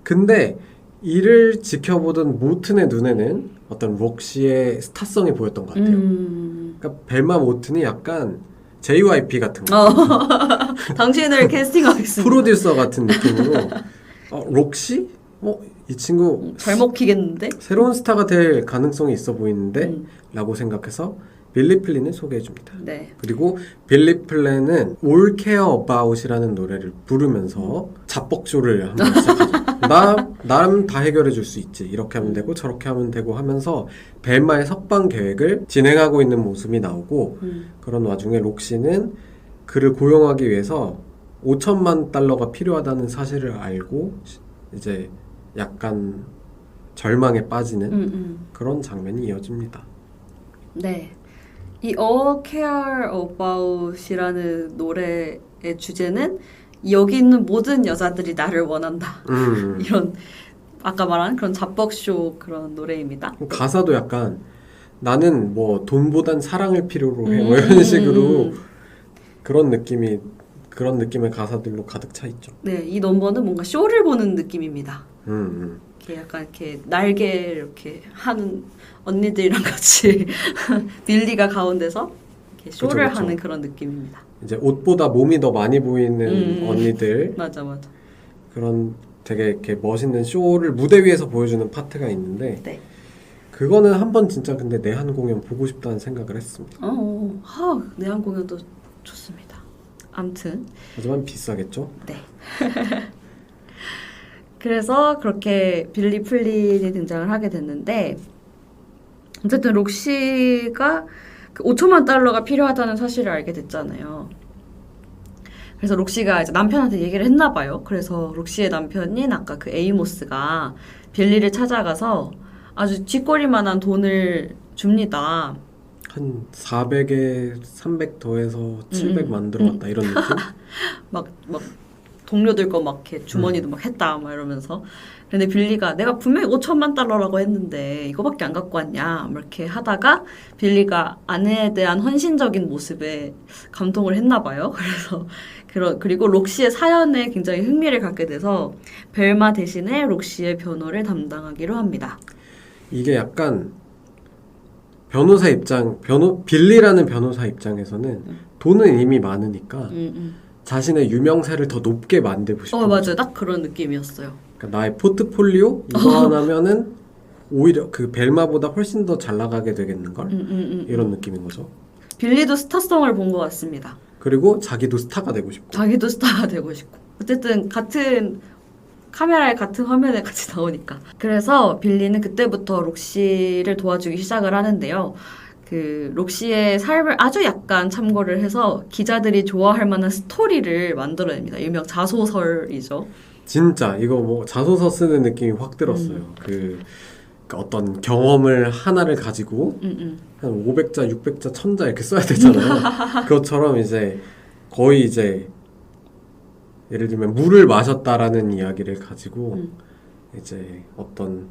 근데 이를 지켜보던 모튼의 눈에는 어떤 록시의 스타성이 보였던 것 같아요. 그러니까 벨마 모튼이 약간 JYP 같은 거. 당신을 캐스팅하겠습니다. 프로듀서 같은 느낌으로 록시? 이 친구 잘 먹히겠는데? 새로운 스타가 될 가능성이 있어 보이는데? 라고 생각해서 빌리 플린을 소개해줍니다. 네. 그리고 빌리 플린은 All Care About이라는 노래를 부르면서 잡벅쇼를 한번 시작하죠. 나름 다 해결해 줄 수 있지. 이렇게 하면 되고 저렇게 하면 되고 하면서 벨마의 석방 계획을 진행하고 있는 모습이 나오고 그런 와중에 록시는 그를 고용하기 위해서 $5,000만 필요하다는 사실을 알고 이제 약간 절망에 빠지는 그런 장면이 이어집니다. 네. 이 All Care About이라는 노래의 주제는 여기 있는 모든 여자들이 나를 원한다. 이런 아까 말한 그런 잡벅쇼 그런 노래입니다. 가사도 약간 나는 뭐 돈보단 사랑을 필요로 해 뭐 이런 식으로 그런 느낌의 가사들로 가득 차 있죠. 네, 이 넘버는 뭔가 쇼를 보는 느낌입니다. 이렇게 약간 이렇게 날개 이렇게 하는 언니들이랑 같이 빌리가 가운데서 이렇게 쇼를 그쵸. 하는 그런 느낌입니다. 이제 옷보다 몸이 더 많이 보이는 언니들 맞아. 그런 되게 이렇게 멋있는 쇼를 무대 위에서 보여주는 파트가 있는데 네. 그거는 한번 진짜 근데 내한 공연 보고 싶다는 생각을 했습니다. 내한 공연도 좋습니다. 암튼 하지만 비싸겠죠? 네. 그래서 그렇게 빌리 플린이 등장을 하게 됐는데 어쨌든 록시가 그 $5,000만 필요하다는 사실을 알게 됐잖아요. 그래서 록시가 이제 남편한테 얘기를 했나 봐요. 그래서 록시의 남편인 아까 그 에이모스가 빌리를 찾아가서 아주 쥐꼬리만한 돈을 줍니다. 한 400에 300 더해서 700 만들어갔다 이런 느낌? 막 동료들 거 막 이렇게 주머니도 막 했다 막 이러면서 근데 빌리가 내가 분명히 $5,000만 했는데 이거밖에 안 갖고 왔냐 이렇게 하다가 빌리가 아내에 대한 헌신적인 모습에 감동을 했나 봐요. 그리고 록시의 사연에 굉장히 흥미를 갖게 돼서 벨마 대신에 록시의 변호를 담당하기로 합니다. 이게 약간 빌리라는 변호사 입장에서는 돈은 이미 많으니까 자신의 유명세를 더 높게 만들고 싶은 맞아요. 딱 그런 느낌이었어요. 그러니까 나의 포트폴리오 이거 하나면은 오히려 그 벨마보다 훨씬 더 잘 나가게 되겠는걸? 이런 느낌인 거죠. 빌리도 스타성을 본 것 같습니다. 그리고 자기도 스타가 되고 싶고. 자기도 스타가 되고 싶고. 어쨌든 같은 카메라에 같은 화면에 같이 나오니까. 그래서 빌리는 그때부터 록시를 도와주기 시작을 하는데요. 그 록시의 삶을 아주 약간 참고를 해서 기자들이 좋아할 만한 스토리를 만들어냅니다. 일명 자소설이죠. 진짜 이거 뭐 자소서 쓰는 느낌이 확 들었어요. 그러니까 어떤 경험을 하나를 가지고 한 500자, 600자, 1000자 이렇게 써야 되잖아요. 그것처럼 이제 거의 이제 예를 들면 물을 마셨다라는 이야기를 가지고 이제 어떤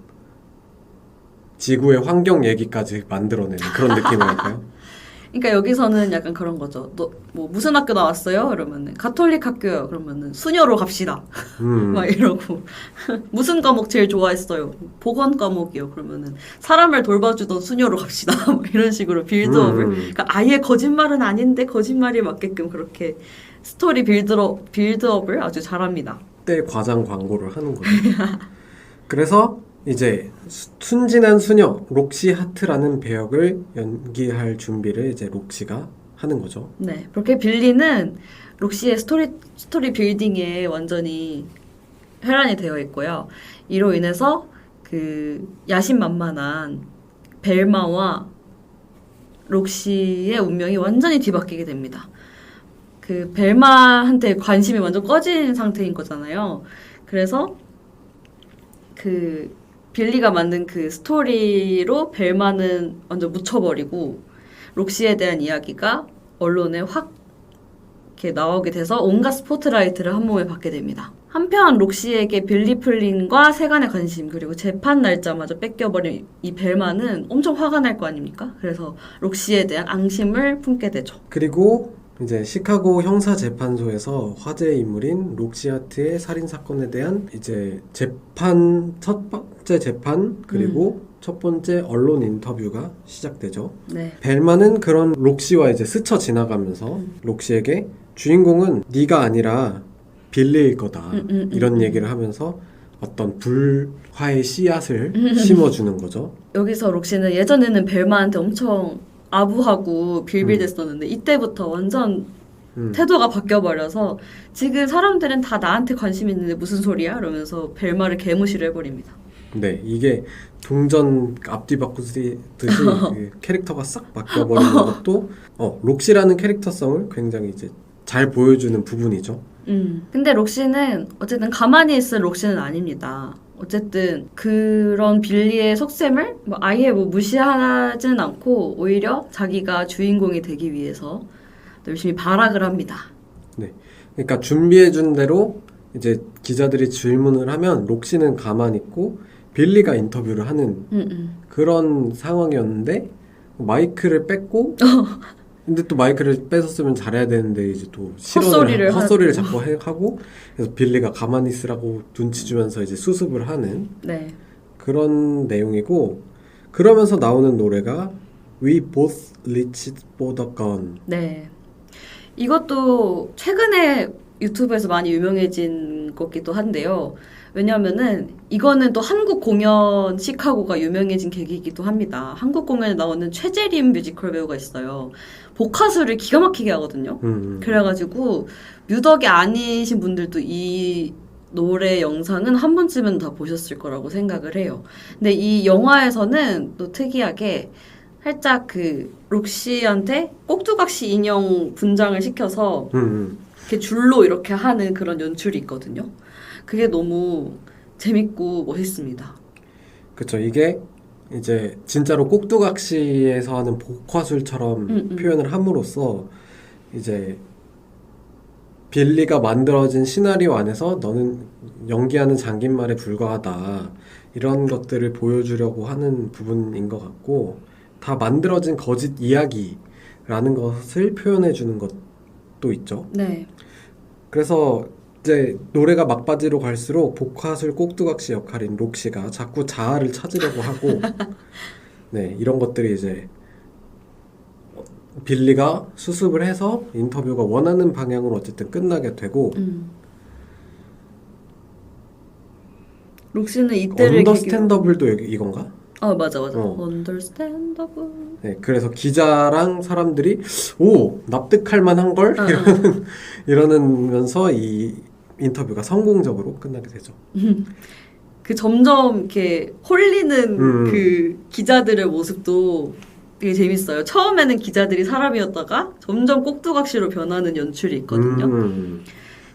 지구의 환경 얘기까지 만들어내는 그런 느낌이랄까요? 그러니까 여기서는 약간 그런 거죠. 너 뭐 무슨 학교 나왔어요? 그러면은 가톨릭 학교요. 그러면은 수녀로 갑시다. 막 이러고 무슨 과목 제일 좋아했어요? 보건 과목이요. 그러면은 사람을 돌봐주던 수녀로 갑시다. 막 이런 식으로 빌드업을. 그러니까 아예 거짓말은 아닌데 거짓말이 맞게끔 그렇게 스토리 빌드업을 아주 잘합니다. 때 과장 광고를 하는 거죠. 그래서 이제 순진한 수녀 록시 하트라는 배역을 연기할 준비를 이제 록시가 하는 거죠. 네, 그렇게 빌리는 록시의 스토리 빌딩에 완전히 혈안이 되어 있고요. 이로 인해서 그 야심만만한 벨마와 록시의 운명이 완전히 뒤바뀌게 됩니다. 그 벨마한테 관심이 완전 꺼진 상태인 거잖아요. 그래서 그 빌리가 만든 그 스토리로 벨마는 완전 묻혀버리고 록시에 대한 이야기가 언론에 확 이렇게 나오게 돼서 온갖 스포트라이트를 한 몸에 받게 됩니다. 한편 록시에게 빌리 플린과 세간의 관심 그리고 재판 날짜마저 뺏겨버린 이 벨마는 엄청 화가 날 거 아닙니까? 그래서 록시에 대한 앙심을 품게 되죠. 그리고 이제 시카고 형사재판소에서 화제의 인물인 록시 하트의 살인 사건에 대한 이제 재판 첫 번째 재판 그리고 첫 번째 언론 인터뷰가 시작되죠. 네. 벨마는 그런 록시와 이제 스쳐 지나가면서 록시에게 주인공은 네가 아니라 빌리일 거다 이런 얘기를 하면서 어떤 불화의 씨앗을 심어주는 거죠. 여기서 록시는 예전에는 벨마한테 엄청 아부하고 빌빌댔었는데 이때부터 완전 태도가 바뀌어버려서 지금 사람들은 다 나한테 관심 있는데 무슨 소리야? 이러면서 벨마를 개무시를 해버립니다. 네, 이게 동전 앞뒤 바꾸듯이 그 캐릭터가 싹 바뀌어버리는 것도 록시라는 캐릭터성을 굉장히 이제 잘 보여주는 부분이죠. 근데 록시는 어쨌든 가만히 있을 록시는 아닙니다. 어쨌든 그런 빌리의 속셈을 아예 무시하지는 않고 오히려 자기가 주인공이 되기 위해서 열심히 발악을 합니다. 네, 그러니까 준비해준 대로 이제 기자들이 질문을 하면 록시는 가만히 있고 빌리가 인터뷰를 하는 그런 상황이었는데 마이크를 뺐고 근데 또 마이크를 뺏었으면 잘해야 되는데 이제 또 헛소리를 자꾸 하고 그래서 빌리가 가만히 있으라고 눈치 주면서 이제 수습을 하는 네. 그런 내용이고 그러면서 나오는 노래가 We Both Reached for the Gun. 네. 이것도 최근에 유튜브에서 많이 유명해진 것기도 한데요. 왜냐면은 이거는 또 한국 공연 시카고가 유명해진 계기이기도 합니다. 한국 공연에 나오는 최재림 뮤지컬 배우가 있어요. 복화술을 기가 막히게 하거든요. 그래가지고 뮤덕이 아니신 분들도 이 노래 영상은 한 번쯤은 다 보셨을 거라고 생각을 해요. 근데 이 영화에서는 또 특이하게 살짝 그 록시한테 꼭두각시 인형 분장을 시켜서 이렇게 줄로 이렇게 하는 그런 연출이 있거든요. 그게 너무 재밌고 멋있습니다. 그쵸. 이게 이제 진짜로 꼭두각시에서 하는 복화술처럼 표현을 함으로써 이제 빌리가 만들어진 시나리오 안에서 너는 연기하는 장긴말에 불과하다 이런 것들을 보여주려고 하는 부분인 것 같고 다 만들어진 거짓 이야기라는 것을 표현해주는 것도 있죠. 네. 그래서 이제 노래가 막바지로 갈수록 복화술 꼭두각시 역할인 록시가 자꾸 자아를 찾으려고 하고 네 이런 것들이 이제 빌리가 수습을 해서 인터뷰가 원하는 방향으로 어쨌든 끝나게 되고 록시는 이때를 언더스탠더블도 이건가? 맞아. 언더스탠더블. 네, 그래서 기자랑 사람들이 오 납득할 만한 걸 이러면서 이 인터뷰가 성공적으로 끝나게 되죠. 그 점점 이렇게 홀리는 그 기자들의 모습도 되게 재밌어요. 처음에는 기자들이 사람이었다가 점점 꼭두각시로 변하는 연출이 있거든요.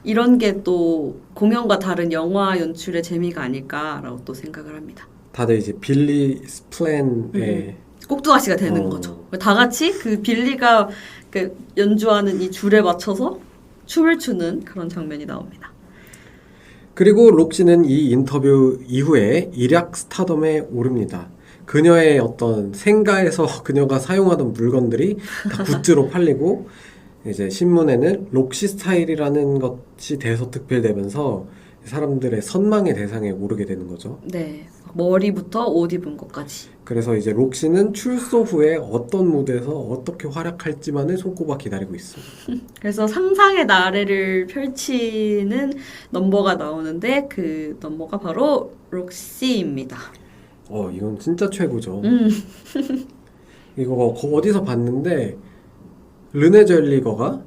이런 게 또 공연과 다른 영화 연출의 재미가 아닐까라고 또 생각을 합니다. 다들 이제 빌리's plan에 꼭두각시가 되는 거죠. 다 같이 그 빌리가 그 연주하는 이 줄에 맞춰서 춤을 추는 그런 장면이 나옵니다. 그리고 록시는 이 인터뷰 이후에 일약 스타덤에 오릅니다. 그녀의 어떤 생가에서 그녀가 사용하던 물건들이 다 굿즈로 팔리고 이제 신문에는 록시 스타일이라는 것이 대서특필되면서 사람들의 선망의 대상에 오르게 되는 거죠. 네. 머리부터 옷 입은 것까지. 그래서 이제 록시는 출소 후에 어떤 무대에서 어떻게 활약할지만을 손꼽아 기다리고 있습니다. 그래서 상상의 나래를 펼치는 넘버가 나오는데 그 넘버가 바로 록시입니다. 이건 진짜 최고죠. 이거 어디서 봤는데 르네 젤리거가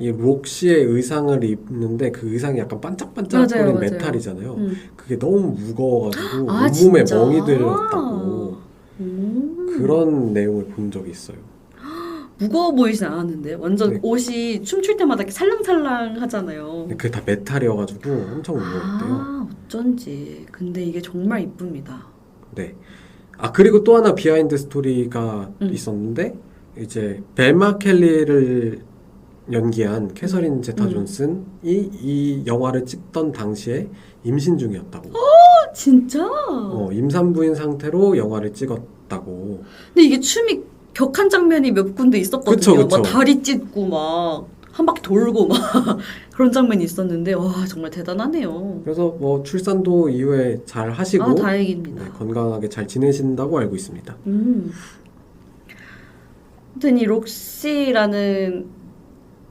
이 록시의 의상을 입는데 그 의상이 약간 반짝반짝거리는 메탈이잖아요. 그게 너무 무거워가지고 온몸에 진짜? 멍이 들었다고 그런 내용을 본 적이 있어요. 무거워 보이진 않았는데 완전 네. 옷이 춤출 때마다 이렇게 살랑살랑 하잖아요. 그게 다 메탈이어가지고 엄청 무거웠대요. 어쩐지. 근데 이게 정말 이쁩니다. 네. 아, 그리고 또 하나 비하인드 스토리가 있었는데, 이제 벨마 켈리를 연기한 캐서린 제타 존슨이 이 영화를 찍던 당시에 임신 중이었다고. 진짜? 임산부인 상태로 영화를 찍었다고. 근데 이게 춤이 격한 장면이 몇 군데 있었거든요. 그쵸. 막 다리 찢고 막 한 바퀴 돌고 막 그런 장면이 있었는데 와 정말 대단하네요. 그래서 뭐 출산도 이후에 잘 하시고 아 다행입니다. 네, 건강하게 잘 지내신다고 알고 있습니다. 아무튼 이 록시라는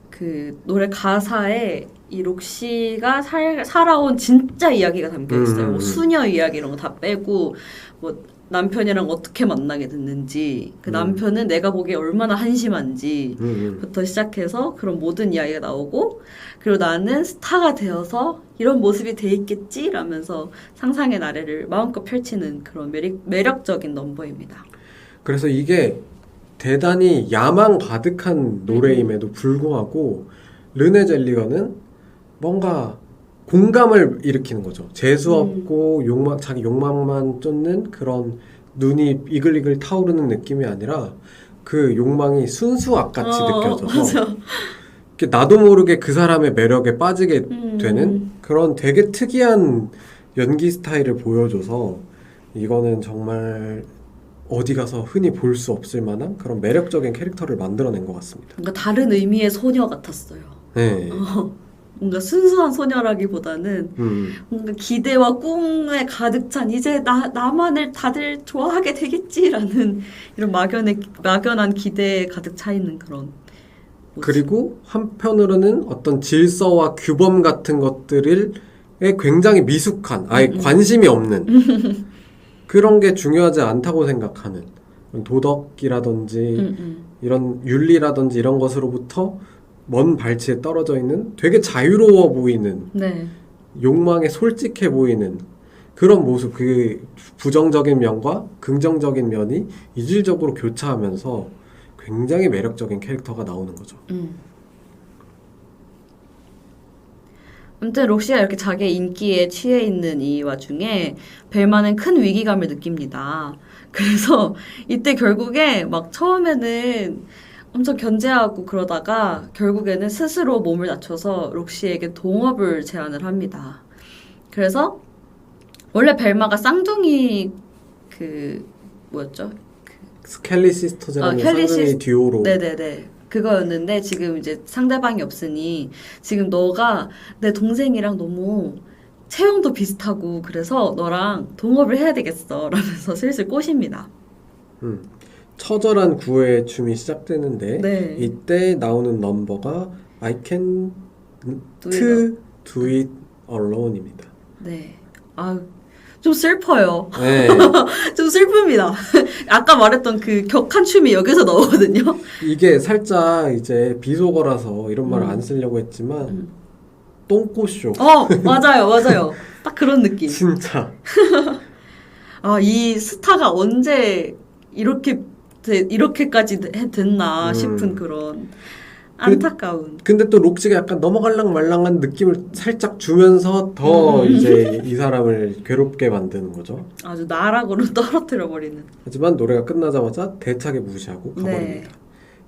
그 노래 가사에 이 록시가 살아온 진짜 이야기가 담겨 있어요. 뭐 수녀 이야기 이런 거 다 빼고 뭐 남편이랑 어떻게 만나게 됐는지 그 남편은 내가 보기에 얼마나 한심한지부터 시작해서 그런 모든 이야기가 나오고 그리고 나는 스타가 되어서 이런 모습이 돼 있겠지 라면서 상상의 나래를 마음껏 펼치는 그런 매력적인 넘버입니다. 그래서 이게 대단히 야망 가득한 노래임에도 불구하고 르네 젤리거는 뭔가 공감을 일으키는 거죠. 재수없고 자기 욕망만 쫓는 그런 눈이 이글이글 타오르는 느낌이 아니라 그 욕망이 순수악같이 느껴져서 맞아. 나도 모르게 그 사람의 매력에 빠지게 되는 그런 되게 특이한 연기 스타일을 보여줘서 이거는 정말 어디 가서 흔히 볼 수 없을 만한 그런 매력적인 캐릭터를 만들어낸 것 같습니다. 뭔가 다른 의미의 소녀 같았어요. 네. 뭔가 순수한 소녀라기보다는 뭔가 기대와 꿈에 가득 찬 이제 나만을 다들 좋아하게 되겠지라는 이런 막연한 기대에 가득 차 있는 그런 모습. 그리고 한편으로는 어떤 질서와 규범 같은 것들에 굉장히 미숙한 아예 관심이 없는 그런 게 중요하지 않다고 생각하는 도덕이라든지 이런 윤리라든지 이런 것으로부터 먼 발치에 떨어져 있는 되게 자유로워 보이는 네. 욕망에 솔직해 보이는 그런 모습, 그 부정적인 면과 긍정적인 면이 이질적으로 교차하면서 굉장히 매력적인 캐릭터가 나오는 거죠. 아무튼 록시가 이렇게 자기의 인기에 취해 있는 이 와중에 벨마는 큰 위기감을 느낍니다. 그래서 이때 결국에 막 처음에는 엄청 견제하고 그러다가 결국에는 스스로 몸을 낮춰서 록시에게 동업을 제안을 합니다. 그래서 원래 벨마가 쌍둥이 그 뭐였죠? 켈리 시스터즈라는 쌍둥이 듀오로 네네네. 그거였는데 지금 이제 상대방이 없으니 지금 너가 내 동생이랑 너무 체형도 비슷하고 그래서 너랑 동업을 해야 되겠어 라면서 슬슬 꼬십니다. 처절한 구애의 춤이 시작되는데 네. 이때 나오는 넘버가 I can do it alone입니다. 네. 아, 좀 슬퍼요. 네. 좀 슬픕니다. 아까 말했던 그 격한 춤이 여기서 나오거든요. 이게 살짝 이제 비속어라서 이런 말을 안 쓰려고 했지만 똥꼬쇼. 맞아요. 딱 그런 느낌. 진짜. 아, 이 스타가 언제 이렇게까지 됐나 싶은 그런 안타까운. 근데 또 록시가 약간 넘어갈랑 말랑한 느낌을 살짝 주면서 더 이제 이 사람을 괴롭게 만드는 거죠. 아주 나락으로 떨어뜨려 버리는. 하지만 노래가 끝나자마자 대차게 무시하고 가버립니다. 네.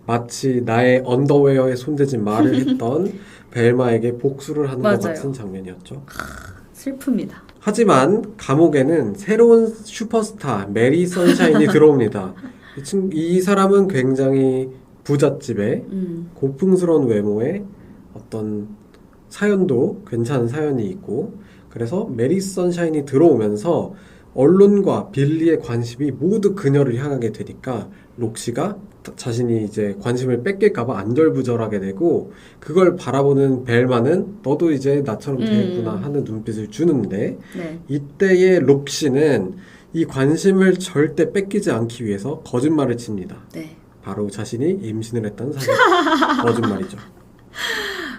마치 나의 언더웨어에 손대지 말을 했던 벨마에게 복수를 하는 것 같은 장면이었죠. 슬픕니다. 하지만 감옥에는 새로운 슈퍼스타 메리 선샤인이 들어옵니다. 이 사람은 굉장히 부잣집에 고풍스러운 외모에 어떤 사연도 괜찮은 사연이 있고 그래서 메리 선샤인이 들어오면서 언론과 빌리의 관심이 모두 그녀를 향하게 되니까 록시가 자신이 이제 관심을 뺏길까봐 안절부절하게 되고 그걸 바라보는 벨마는 너도 이제 나처럼 되겠구나 하는 눈빛을 주는데 네. 이때의 록시는 이 관심을 절대 뺏기지 않기 위해서 거짓말을 칩니다. 네. 바로 자신이 임신을 했다는 사실. 거짓말이죠.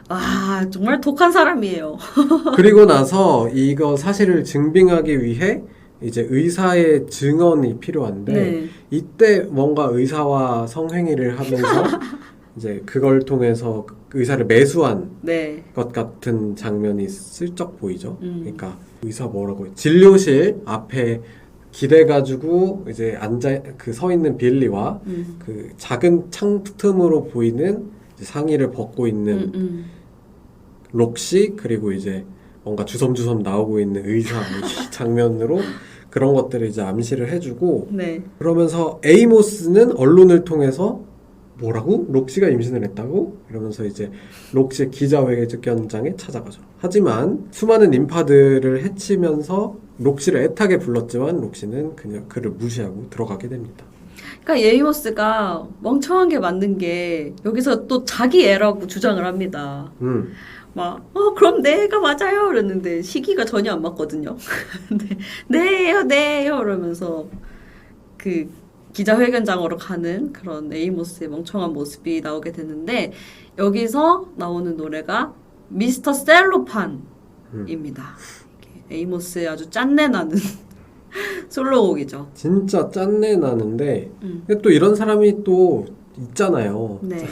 아, 정말 독한 사람이에요. 그리고 나서 이거 사실을 증빙하기 위해 이제 의사의 증언이 필요한데 네. 이때 뭔가 의사와 성행위를 하면서 이제 그걸 통해서 의사를 매수한 네. 것 같은 장면이 슬쩍 보이죠. 그러니까 의사 뭐라고 해? 진료실 앞에 기대가지고 이제 앉아 그 서 있는 빌리와 그 작은 창 틈으로 보이는 이제 상의를 벗고 있는 록시 그리고 이제 뭔가 주섬주섬 나오고 있는 의사 이 장면으로 그런 것들을 이제 암시를 해주고 네. 그러면서 에이모스는 언론을 통해서 뭐라고? 록시가 임신을 했다고? 이러면서 이제 록시의 기자회견장에 찾아가죠. 하지만 수많은 인파들을 해치면서 록시를 애타게 불렀지만 록시는 그냥 그를 무시하고 들어가게 됩니다. 그러니까 에이모스가 멍청한 게 맞는 게 여기서 또 자기 애라고 주장을 합니다. 막, 그럼 내가 맞아요. 이랬는데 시기가 전혀 안 맞거든요. 근데, 네요, 네요. 이러면서 그 기자회견장으로 가는 그런 에이모스의 멍청한 모습이 나오게 되는데 여기서 나오는 노래가 미스터 셀로판입니다. 에이모스의 아주 짠내 나는 솔로곡이죠. 진짜 짠내 나는데 근데 또 이런 사람이 또 있잖아요. 네.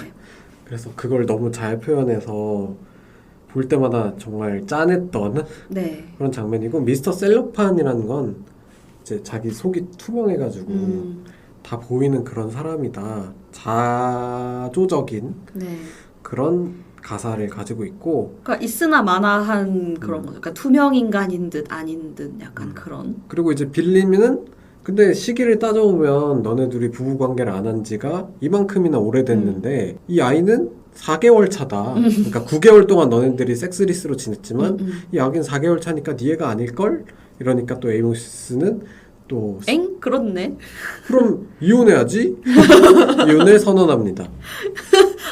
그래서 그걸 너무 잘 표현해서 볼 때마다 정말 짠했던 네. 그런 장면이고 미스터 셀로판이라는 건 이제 자기 속이 투명해가지고 다 보이는 그런 사람이다. 자조적인 네. 그런 가사를 가지고 있고 그러니까 있으나 마나한 그런 거죠. 그러니까 투명 인간인 듯 아닌 듯 약간 그런. 그리고 이제 빌리는 근데 시기를 따져보면 너네 둘이 부부관계를 안 한 지가 이만큼이나 오래됐는데 이 아이는 4개월 차다. 그러니까 9개월 동안 너네들이 섹스리스로 지냈지만 이 아기는 4개월 차니까 네 애가 아닐걸? 이러니까 또 에이모스는 또 엥? 그렇네. 그럼 이혼해야지? 이혼을 선언합니다.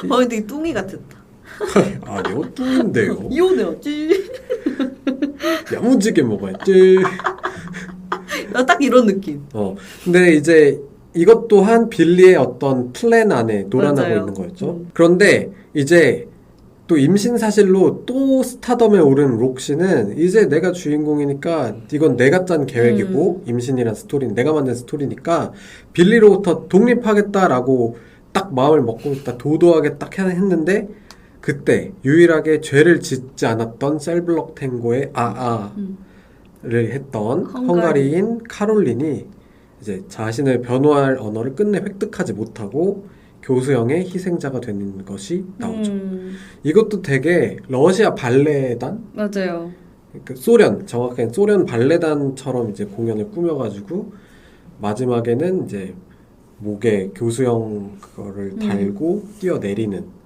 근데 뚱이 같았다. 아니요, 뚱인데요. 이혼해야지. 야무지게 먹어야지. 딱 이런 느낌. 근데 이제 이것 또한 빌리의 어떤 플랜 안에 놀아나고 맞아요. 있는 거였죠. 그런데 이제 또 임신 사실로 또 스타덤에 오른 록시는 이제 내가 주인공이니까 이건 내가 짠 계획이고 임신이란 스토리는 내가 만든 스토리니까 빌리로부터 독립하겠다라고 딱 마음을 먹고 있다 도도하게 딱 했는데 그때 유일하게 죄를 짓지 않았던 셀블럭 탱고의 를 했던 헝가리인 카롤린이 이제 자신을 변호할 언어를 끝내 획득하지 못하고 교수형의 희생자가 되는 것이 나오죠. 이것도 되게 러시아 발레단? 맞아요. 그 소련, 정확하게 소련 발레단처럼 이제 공연을 꾸며가지고 마지막에는 이제 목에 교수형 그거를 달고 뛰어내리는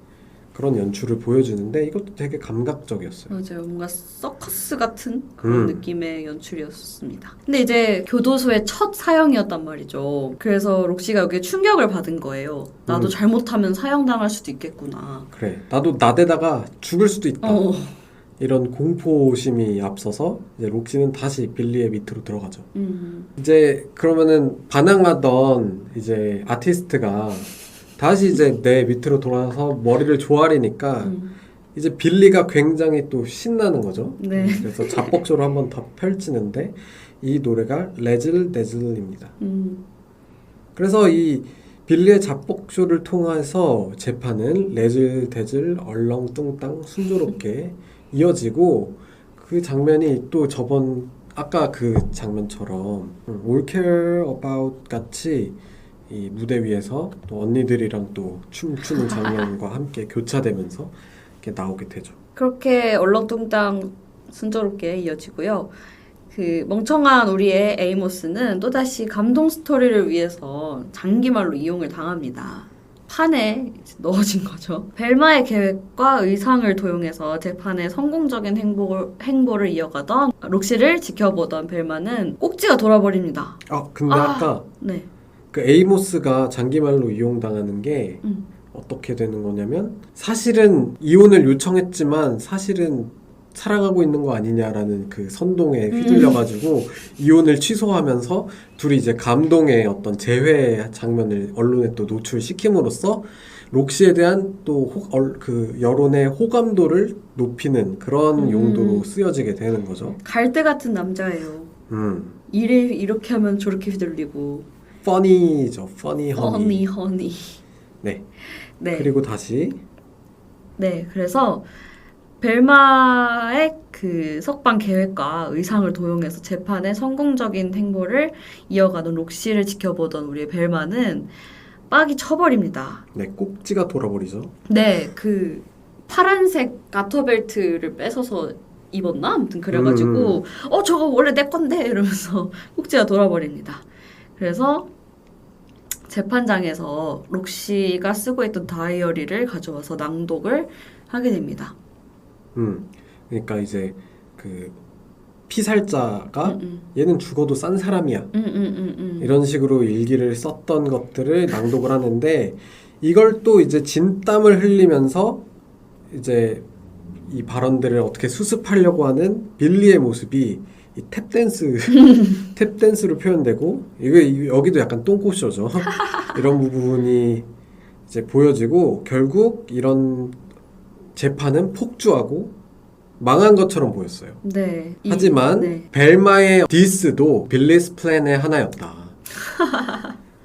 그런 연출을 보여주는데 이것도 되게 감각적이었어요. 맞아요. 뭔가 서커스 같은 그런 느낌의 연출이었습니다. 근데 이제 교도소의 첫 사형이었단 말이죠. 그래서 록시가 여기에 충격을 받은 거예요. 나도 잘못하면 사형당할 수도 있겠구나. 그래, 나도 나대다가 죽을 수도 있다. 이런 공포심이 앞서서 이제 록시는 다시 빌리의 밑으로 들어가죠. 이제 그러면은 반항하던 이제 아티스트가 다시 이제 내 밑으로 돌아서 머리를 조아리니까 이제 빌리가 굉장히 또 신나는 거죠. 네. 그래서 잡복쇼를 한번 더 펼치는데 이 노래가 레즐레즐입니다. 그래서 이 빌리의 잡복쇼를 통해서 재판은 레즐대즐 얼렁뚱땅 순조롭게 이어지고 그 장면이 또 저번 아까 그 장면처럼 All Care About 같이 이 무대 위에서 또 언니들이랑 또 춤추는 장면과 함께 교차되면서 이렇게 나오게 되죠. 그렇게 얼렁뚱땅 순조롭게 이어지고요. 그 멍청한 우리의 에이모스는 또다시 감동 스토리를 위해서 장기말로 이용을 당합니다. 판에 넣어진 거죠. 벨마의 계획과 의상을 도용해서 재판에 성공적인 행보를 이어가던 록시를 지켜보던 벨마는 꼭지가 돌아버립니다. 근데 아까 네. 그 에이모스가 장기말로 이용당하는 게 어떻게 되는 거냐면 사실은 이혼을 요청했지만 사실은 사랑하고 있는 거 아니냐라는 그 선동에 휘둘려가지고 이혼을 취소하면서 둘이 이제 감동의 어떤 재회 장면을 언론에 또 노출시킴으로써 록시에 대한 또 그 여론의 호감도를 높이는 그런 용도로 쓰여지게 되는 거죠. 갈대 같은 남자예요. 이렇게 하면 저렇게 휘둘리고. funny죠, funny honey. 허니. 네. 네. 그리고 다시 네, 그래서 벨마의 그 석방 계획과 의상을 도용해서 재판의 성공적인 행보를 이어가는 록시를 지켜보던 우리의 벨마는 빡이 쳐버립니다. 네, 꼭지가 돌아버리죠. 네, 그 파란색 가터벨트를 뺏어서 입었나? 아무튼 그래가지고 저거 원래 내 건데 이러면서 꼭지가 돌아버립니다. 그래서 재판장에서 록시가 쓰고 있던 다이어리를 가져와서 낭독을 하게 됩니다. 그러니까 이제 그 피살자가 얘는 죽어도 싼 사람이야. 이런 식으로 일기를 썼던 것들을 낭독을 하는데 이걸 또 이제 진땀을 흘리면서 이제 이 발언들을 어떻게 수습하려고 하는 빌리의 모습이 이 탭댄스로 표현되고 이거 여기도 약간 똥꼬쇼죠. 이런 부분이 이제 보여지고 결국 이런 재판은 폭주하고 망한 것처럼 보였어요. 네. 하지만 네. 벨마의 디스도 빌리스 플랜의 하나였다.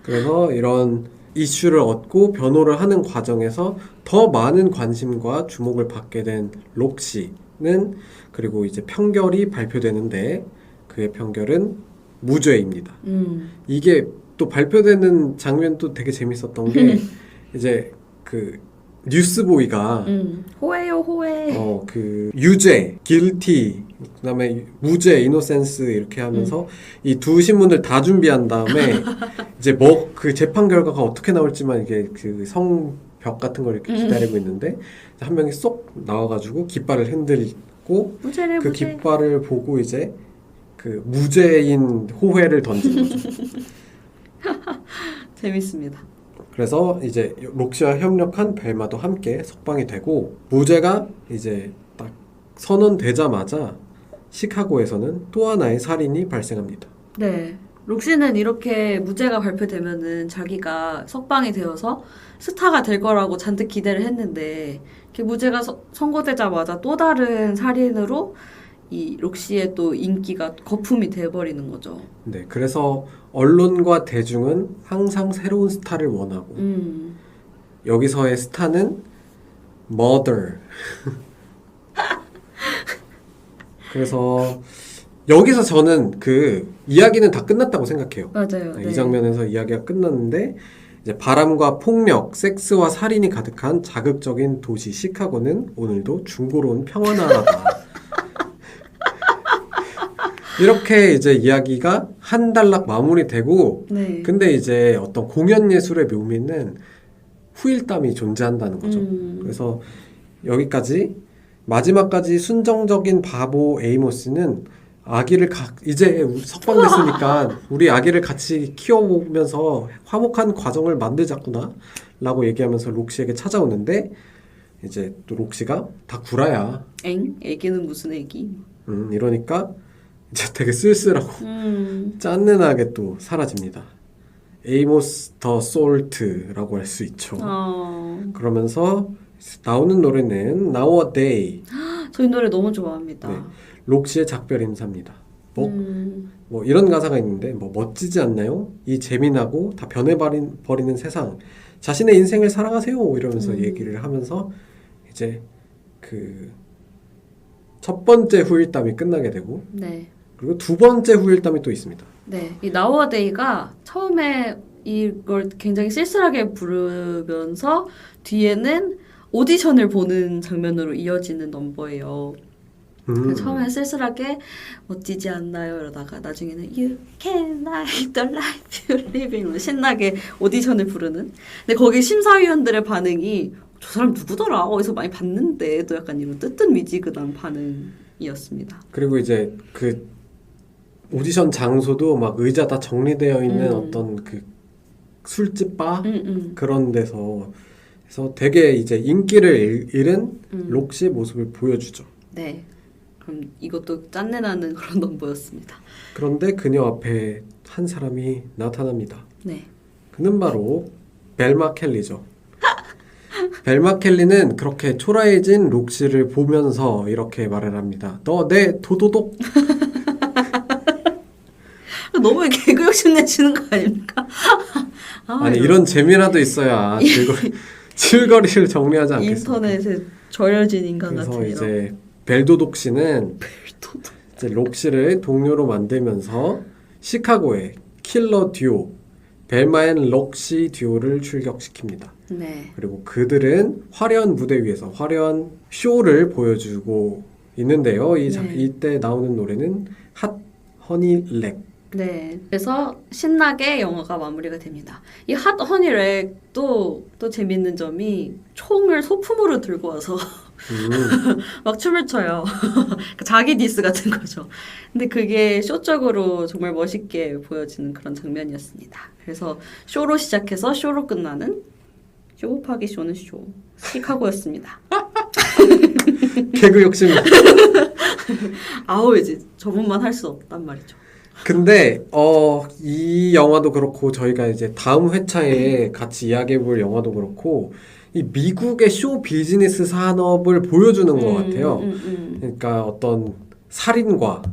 그래서 이런 이슈를 얻고 변호를 하는 과정에서 더 많은 관심과 주목을 받게 된 록시는 그리고 이제 판결이 발표되는데 그의 판결은 무죄입니다. 이게 또 발표되는 장면도 되게 재밌었던 게 이제 그 뉴스보이가 호해요 호해. 그 유죄, guilty, 그다음에 무죄, innocence 이렇게 하면서 이 두 신문을 다 준비한 다음에 이제 뭐 그 재판 결과가 어떻게 나올지만 이게 그 성벽 같은 걸 이렇게 기다리고 있는데 한 명이 쏙 나와가지고 깃발을 흔들고 무죄래 그 무죄. 깃발을 보고 이제 그 무죄인 호회를 던진 거죠. 재밌습니다. 그래서 이제 록시와 협력한 벨마도 함께 석방이 되고 무죄가 이제 딱 선언되자마자 시카고에서는 또 하나의 살인이 발생합니다. 네. 록시는 이렇게 무죄가 발표되면은 자기가 석방이 되어서 스타가 될 거라고 잔뜩 기대를 했는데 이렇게 무죄가 선고되자마자 또 다른 살인으로 이 록시의 또 인기가 거품이 돼버리는 거죠. 네, 그래서 언론과 대중은 항상 새로운 스타를 원하고 여기서의 스타는 murder. 그래서 여기서 저는 그 이야기는 다 끝났다고 생각해요. 맞아요. 이 장면에서 이야기가 끝났는데 이제 바람과 폭력, 섹스와 살인이 가득한 자극적인 도시 시카고는 오늘도 중고로운 평화나라다. 이렇게 이제 이야기가 한 단락 마무리되고 네. 근데 이제 어떤 공연 예술의 묘미는 후일담이 존재한다는 거죠. 그래서 여기까지 마지막까지 순정적인 바보 에이모스는 아기를 이제 석방됐으니까 우리 아기를 같이 키워보면서 화목한 과정을 만들자꾸나 라고 얘기하면서 록시에게 찾아오는데 이제 또 록시가 다 구라야. 애기는 무슨 애기? 이러니까 이제 되게 쓸쓸하고 짠내나게 또 사라집니다. 에이모스 더 솔트라고 할 수 있죠. 그러면서 나오는 노래는 Nowadays. 저 이 노래 너무 좋아합니다. 네, 록시의 작별 인사입니다. 뭐 이런 가사가 있는데 뭐 멋지지 않나요? 이 재미나고 다 변해버리는 세상. 자신의 인생을 사랑하세요. 이러면서 얘기를 하면서 이제 그 첫 번째 후일담이 끝나게 되고 네. 그리고 두 번째 후일담이 또 있습니다. 네. 이 나워데이가 처음에 이걸 굉장히 쓸쓸하게 부르면서 뒤에는 오디션을 보는 장면으로 이어지는 넘버예요. 처음에 쓸쓸하게 멋지지 않나요? 이러다가 나중에는 You can like the life you're living 신나게 오디션을 부르는. 근데 거기 심사위원들의 반응이 저 사람 누구더라? 어디서 많이 봤는데 또 약간 이런 뜨뜻미지근한 반응이었습니다. 그리고 이제 그 오디션 장소도 막 의자 다 정리되어 있는 어떤 그 술집 바 그런 데서 그래서 되게 이제 인기를 잃은 록시의 모습을 보여주죠. 네. 그럼 이것도 짠내나는 그런 넘버였습니다. 그런데 그녀 앞에 한 사람이 나타납니다. 네. 그는 바로 벨마 켈리죠. 벨마 켈리는 그렇게 초라해진 록시를 보면서 이렇게 말을 합니다. 너 내 도도독. 너무 개그 욕심 내시는 거 아닙니까? 아니 이런 재미라도 있어야 줄거리를 정리하지 않겠습니까? 인터넷에 절여진 인간 그래서 같은 이런. 이제 벨도독 씨는 이제 록 씨를 동료로 만들면서 시카고의 킬러 듀오 벨마 앤 록 씨 듀오를 출격시킵니다. 네. 그리고 그들은 화려한 무대 위에서 화려한 쇼를 보여주고 있는데요. 이때 나오는 노래는 핫 허니 렉. 네. 그래서 신나게 영화가 마무리가 됩니다. 이 핫 허니 렉도 또 재밌는 점이 총을 소품으로 들고 와서 막 춤을 춰요. 자기 디스 같은 거죠. 근데 그게 쇼적으로 정말 멋있게 보여지는 그런 장면이었습니다. 그래서 쇼로 시작해서 쇼로 끝나는 쇼 곱하기 쇼는 쇼. 시카고였습니다. 개그 욕심. 아우 이제 저분만 할 수 없단 말이죠. 근데 이 영화도 그렇고 저희가 이제 다음 회차에 같이 이야기해볼 영화도 그렇고 이 미국의 쇼 비즈니스 산업을 보여주는 것 같아요. 그러니까 어떤 살인과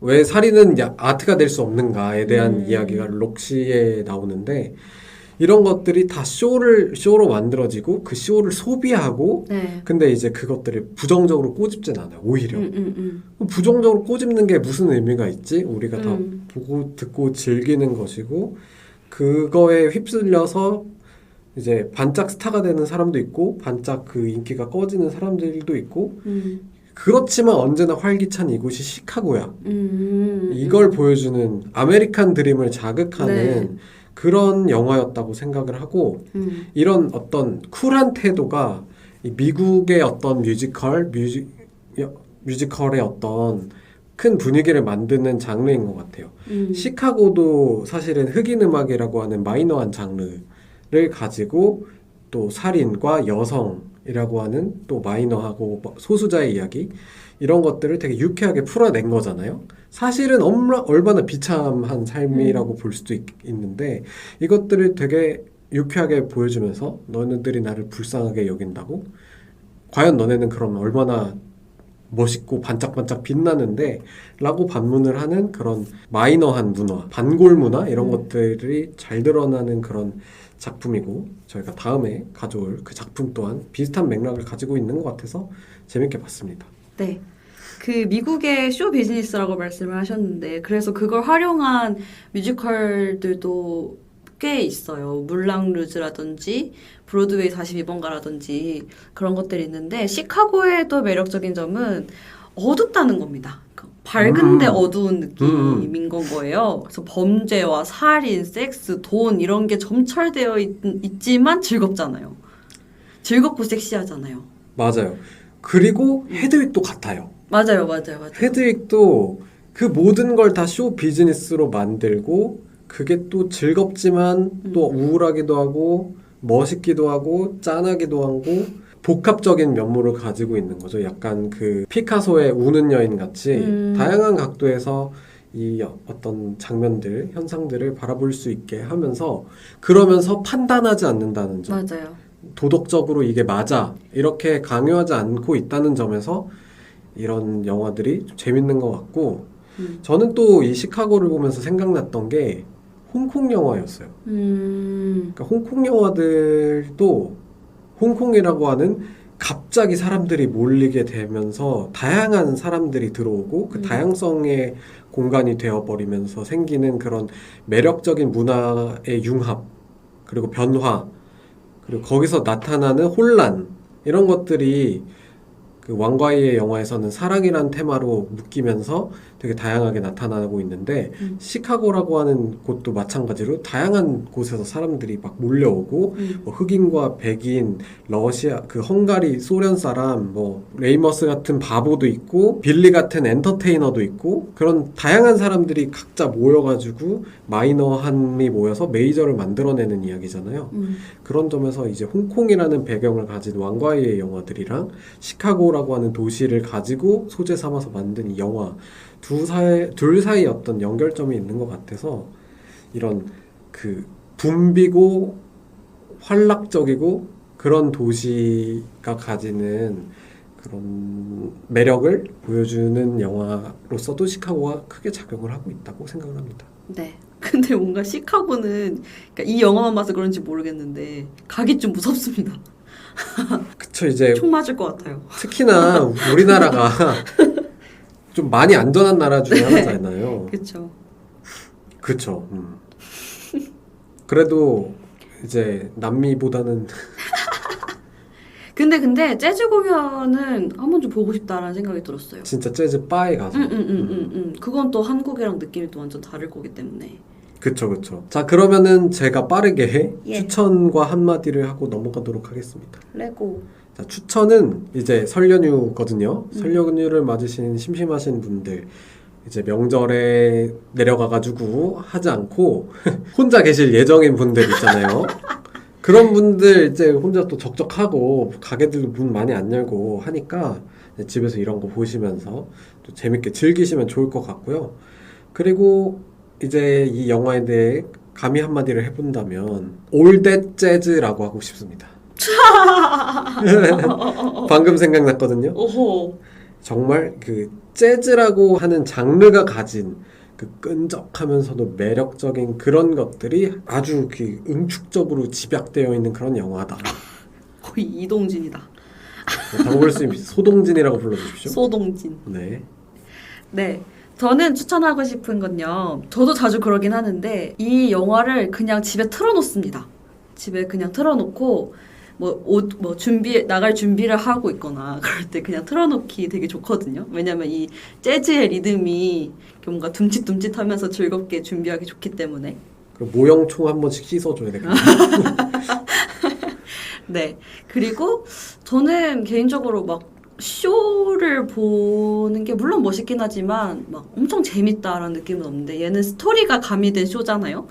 왜 살인은 아트가 될 수 없는가에 대한 이야기가 록시에 나오는데 이런 것들이 다 쇼로 만들어지고 그 쇼를 소비하고 네. 근데 이제 그것들을 부정적으로 꼬집진 않아요. 오히려 부정적으로 꼬집는 게 무슨 의미가 있지? 우리가 다 보고 듣고 즐기는 것이고 그거에 휩쓸려서 이제 반짝 스타가 되는 사람도 있고 반짝 그 인기가 꺼지는 사람들도 있고 그렇지만 언제나 활기찬 이곳이 시카고야. 이걸 보여주는 아메리칸 드림을 자극하는 네. 그런 영화였다고 생각을 하고 이런 어떤 쿨한 태도가 이 미국의 어떤 뮤지컬의 어떤 큰 분위기를 만드는 장르인 것 같아요. 시카고도 사실은 흑인 음악이라고 하는 마이너한 장르를 가지고 또 살인과 여성이라고 하는 또 마이너하고 소수자의 이야기 이런 것들을 되게 유쾌하게 풀어낸 거잖아요. 사실은 얼마나 비참한 삶이라고 볼 수도 있는데 이것들을 되게 유쾌하게 보여주면서 너네들이 나를 불쌍하게 여긴다고? 과연 너네는 그럼 얼마나 멋있고 반짝반짝 빛나는데 라고 반문을 하는 그런 마이너한 문화, 반골 문화 이런 것들이 잘 드러나는 그런 작품이고 저희가 다음에 가져올 그 작품 또한 비슷한 맥락을 가지고 있는 것 같아서 재밌게 봤습니다. 네. 그 미국의 쇼 비즈니스라고 말씀을 하셨는데 그래서 그걸 활용한 뮤지컬들도 꽤 있어요. 물랑 루즈라든지 브로드웨이 42번가라든지 그런 것들이 있는데 시카고의 또 매력적인 점은 어둡다는 겁니다. 밝은데 어두운 느낌인 건 거예요. 그래서 범죄와 살인, 섹스, 돈 이런 게 점철되어 있지만 즐겁잖아요. 즐겁고 섹시하잖아요. 맞아요. 그리고 헤드윅도 같아요. 맞아요. 헤드윅도 그 모든 걸 다 쇼 비즈니스로 만들고 그게 또 즐겁지만 또 우울하기도 하고 멋있기도 하고 짠하기도 하고 복합적인 면모를 가지고 있는 거죠. 약간 그 피카소의 우는 여인 같이 다양한 각도에서 이 어떤 장면들, 현상들을 바라볼 수 있게 하면서 그러면서 판단하지 않는다는 점. 맞아요. 도덕적으로 이게 맞아 이렇게 강요하지 않고 있다는 점에서 이런 영화들이 좀 재밌는 것 같고 저는 또 이 시카고를 보면서 생각났던 게 홍콩 영화였어요. 그러니까 홍콩 영화들도 홍콩이라고 하는 갑자기 사람들이 몰리게 되면서 다양한 사람들이 들어오고 그 다양성의 공간이 되어버리면서 생기는 그런 매력적인 문화의 융합 그리고 변화 그리고 거기서 나타나는 혼란 이런 것들이 그 왕과이의 영화에서는 사랑이란 테마로 묶이면서 되게 다양하게 나타나고 있는데 시카고라고 하는 곳도 마찬가지로 다양한 곳에서 사람들이 막 몰려오고 뭐 흑인과 백인, 러시아, 그 헝가리, 소련 사람, 뭐 레이머스 같은 바보도 있고 빌리 같은 엔터테이너도 있고 그런 다양한 사람들이 각자 모여가지고 마이너함이 모여서 메이저를 만들어내는 이야기잖아요. 그런 점에서 이제 홍콩이라는 배경을 가진 왕과이의 영화들이랑 시카고라고 하는 도시를 가지고 소재 삼아서 만든 이 영화 둘 사이 어떤 연결점이 있는 것 같아서 이런 그 붐비고 활락적이고 그런 도시가 가지는 그런 매력을 보여주는 영화로서도 시카고가 크게 작용을 하고 있다고 생각을 합니다. 네. 근데 뭔가 시카고는 그러니까 이 영화만 봐서 그런지 모르겠는데 가기 좀 무섭습니다. 그쵸, 이제 총 맞을 것 같아요. 특히나 우리나라가 좀 많이 안전한 나라 중에 하나잖아요. 그렇죠. 그쵸. 그래도 이제 남미보다는 근데 재즈 공연은 한 번 좀 보고 싶다라는 생각이 들었어요. 진짜 재즈 바에 가서. 그건 또 한국이랑 느낌이 또 완전 다를 거기 때문에. 그쵸, 그쵸. 자, 그러면은 제가 빠르게 예. 추천과 한마디를 하고 넘어가도록 하겠습니다. 레고. 자, 추천은 이제 설 연휴거든요. 설 연휴를 맞으신 심심하신 분들, 이제 명절에 내려가가지고 하지 않고 혼자 계실 예정인 분들 있잖아요. 그런 분들 이제 혼자 또 적적하고 가게들도 문 많이 안 열고 하니까 집에서 이런 거 보시면서 또 재밌게 즐기시면 좋을 것 같고요. 그리고 이제 이 영화에 대해 감히 한마디를 해본다면 올댓 재즈라고 하고 싶습니다. 방금 생각났거든요. 오호. 정말 그 재즈라고 하는 장르가 가진 그 끈적하면서도 매력적인 그런 것들이 아주 그 응축적으로 집약되어 있는 그런 영화다. 거의 이동진이다. 박월수님 소동진이라고 불러주십시오. 소동진. 네. 네. 저는 추천하고 싶은 건요. 저도 자주 그러긴 하는데 이 영화를 그냥 집에 틀어놓습니다. 집에 그냥 틀어놓고 나갈 준비를 하고 있거나 그럴 때 그냥 틀어놓기 되게 좋거든요. 왜냐면 이 재즈의 리듬이 뭔가 둠칫둠칫 하면서 즐겁게 준비하기 좋기 때문에. 그럼 모형총 한 번씩 씻어줘야 되겠네요. 네. 그리고 저는 개인적으로 막 쇼를 보는 게 물론 멋있긴 하지만 막 엄청 재밌다라는 느낌은 없는데 얘는 스토리가 가미된 쇼잖아요.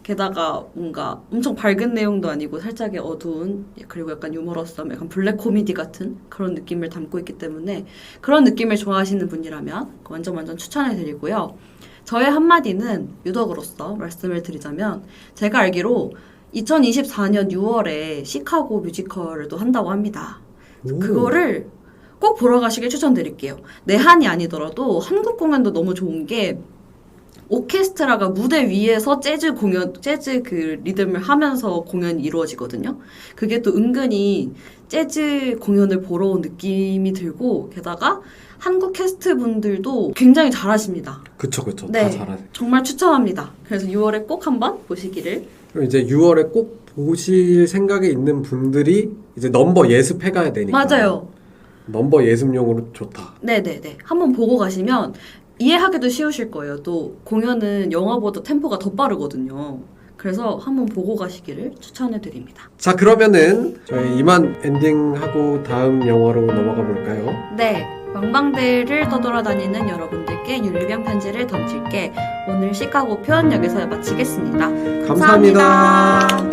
게다가 뭔가 엄청 밝은 내용도 아니고 살짝의 어두운 그리고 약간 유머러스함, 약간 블랙 코미디 같은 그런 느낌을 담고 있기 때문에 그런 느낌을 좋아하시는 분이라면 완전 추천해드리고요. 저의 한마디는 유덕으로서 말씀을 드리자면 제가 알기로 2024년 6월에 시카고 뮤지컬을 또 한다고 합니다. 그거를 꼭 보러 가시길 추천드릴게요. 내한이 아니더라도 한국 공연도 너무 좋은 게 오케스트라가 무대 위에서 재즈 그 리듬을 하면서 공연이 이루어지거든요. 그게 또 은근히 재즈 공연을 보러 온 느낌이 들고, 게다가 한국 캐스트 분들도 굉장히 잘하십니다. 그쵸. 네, 다 잘하세요. 정말 추천합니다. 그래서 6월에 꼭 한번 보시기를. 그럼 이제 6월에 꼭 보실 생각에 있는 분들이 이제 넘버 예습해 가야 되니까. 맞아요. 넘버 예습용으로 좋다. 네네네. 한번 보고 가시면 이해하기도 쉬우실 거예요. 또 공연은 영화보다 템포가 더 빠르거든요. 그래서 한번 보고 가시기를 추천해드립니다. 자, 그러면은 저희 이만 엔딩하고 다음 영화로 넘어가 볼까요? 네. 망방대를 떠돌아다니는 여러분들께 윤리병 편지를 던질게 오늘 시카고 표현역에서 마치겠습니다. 감사합니다.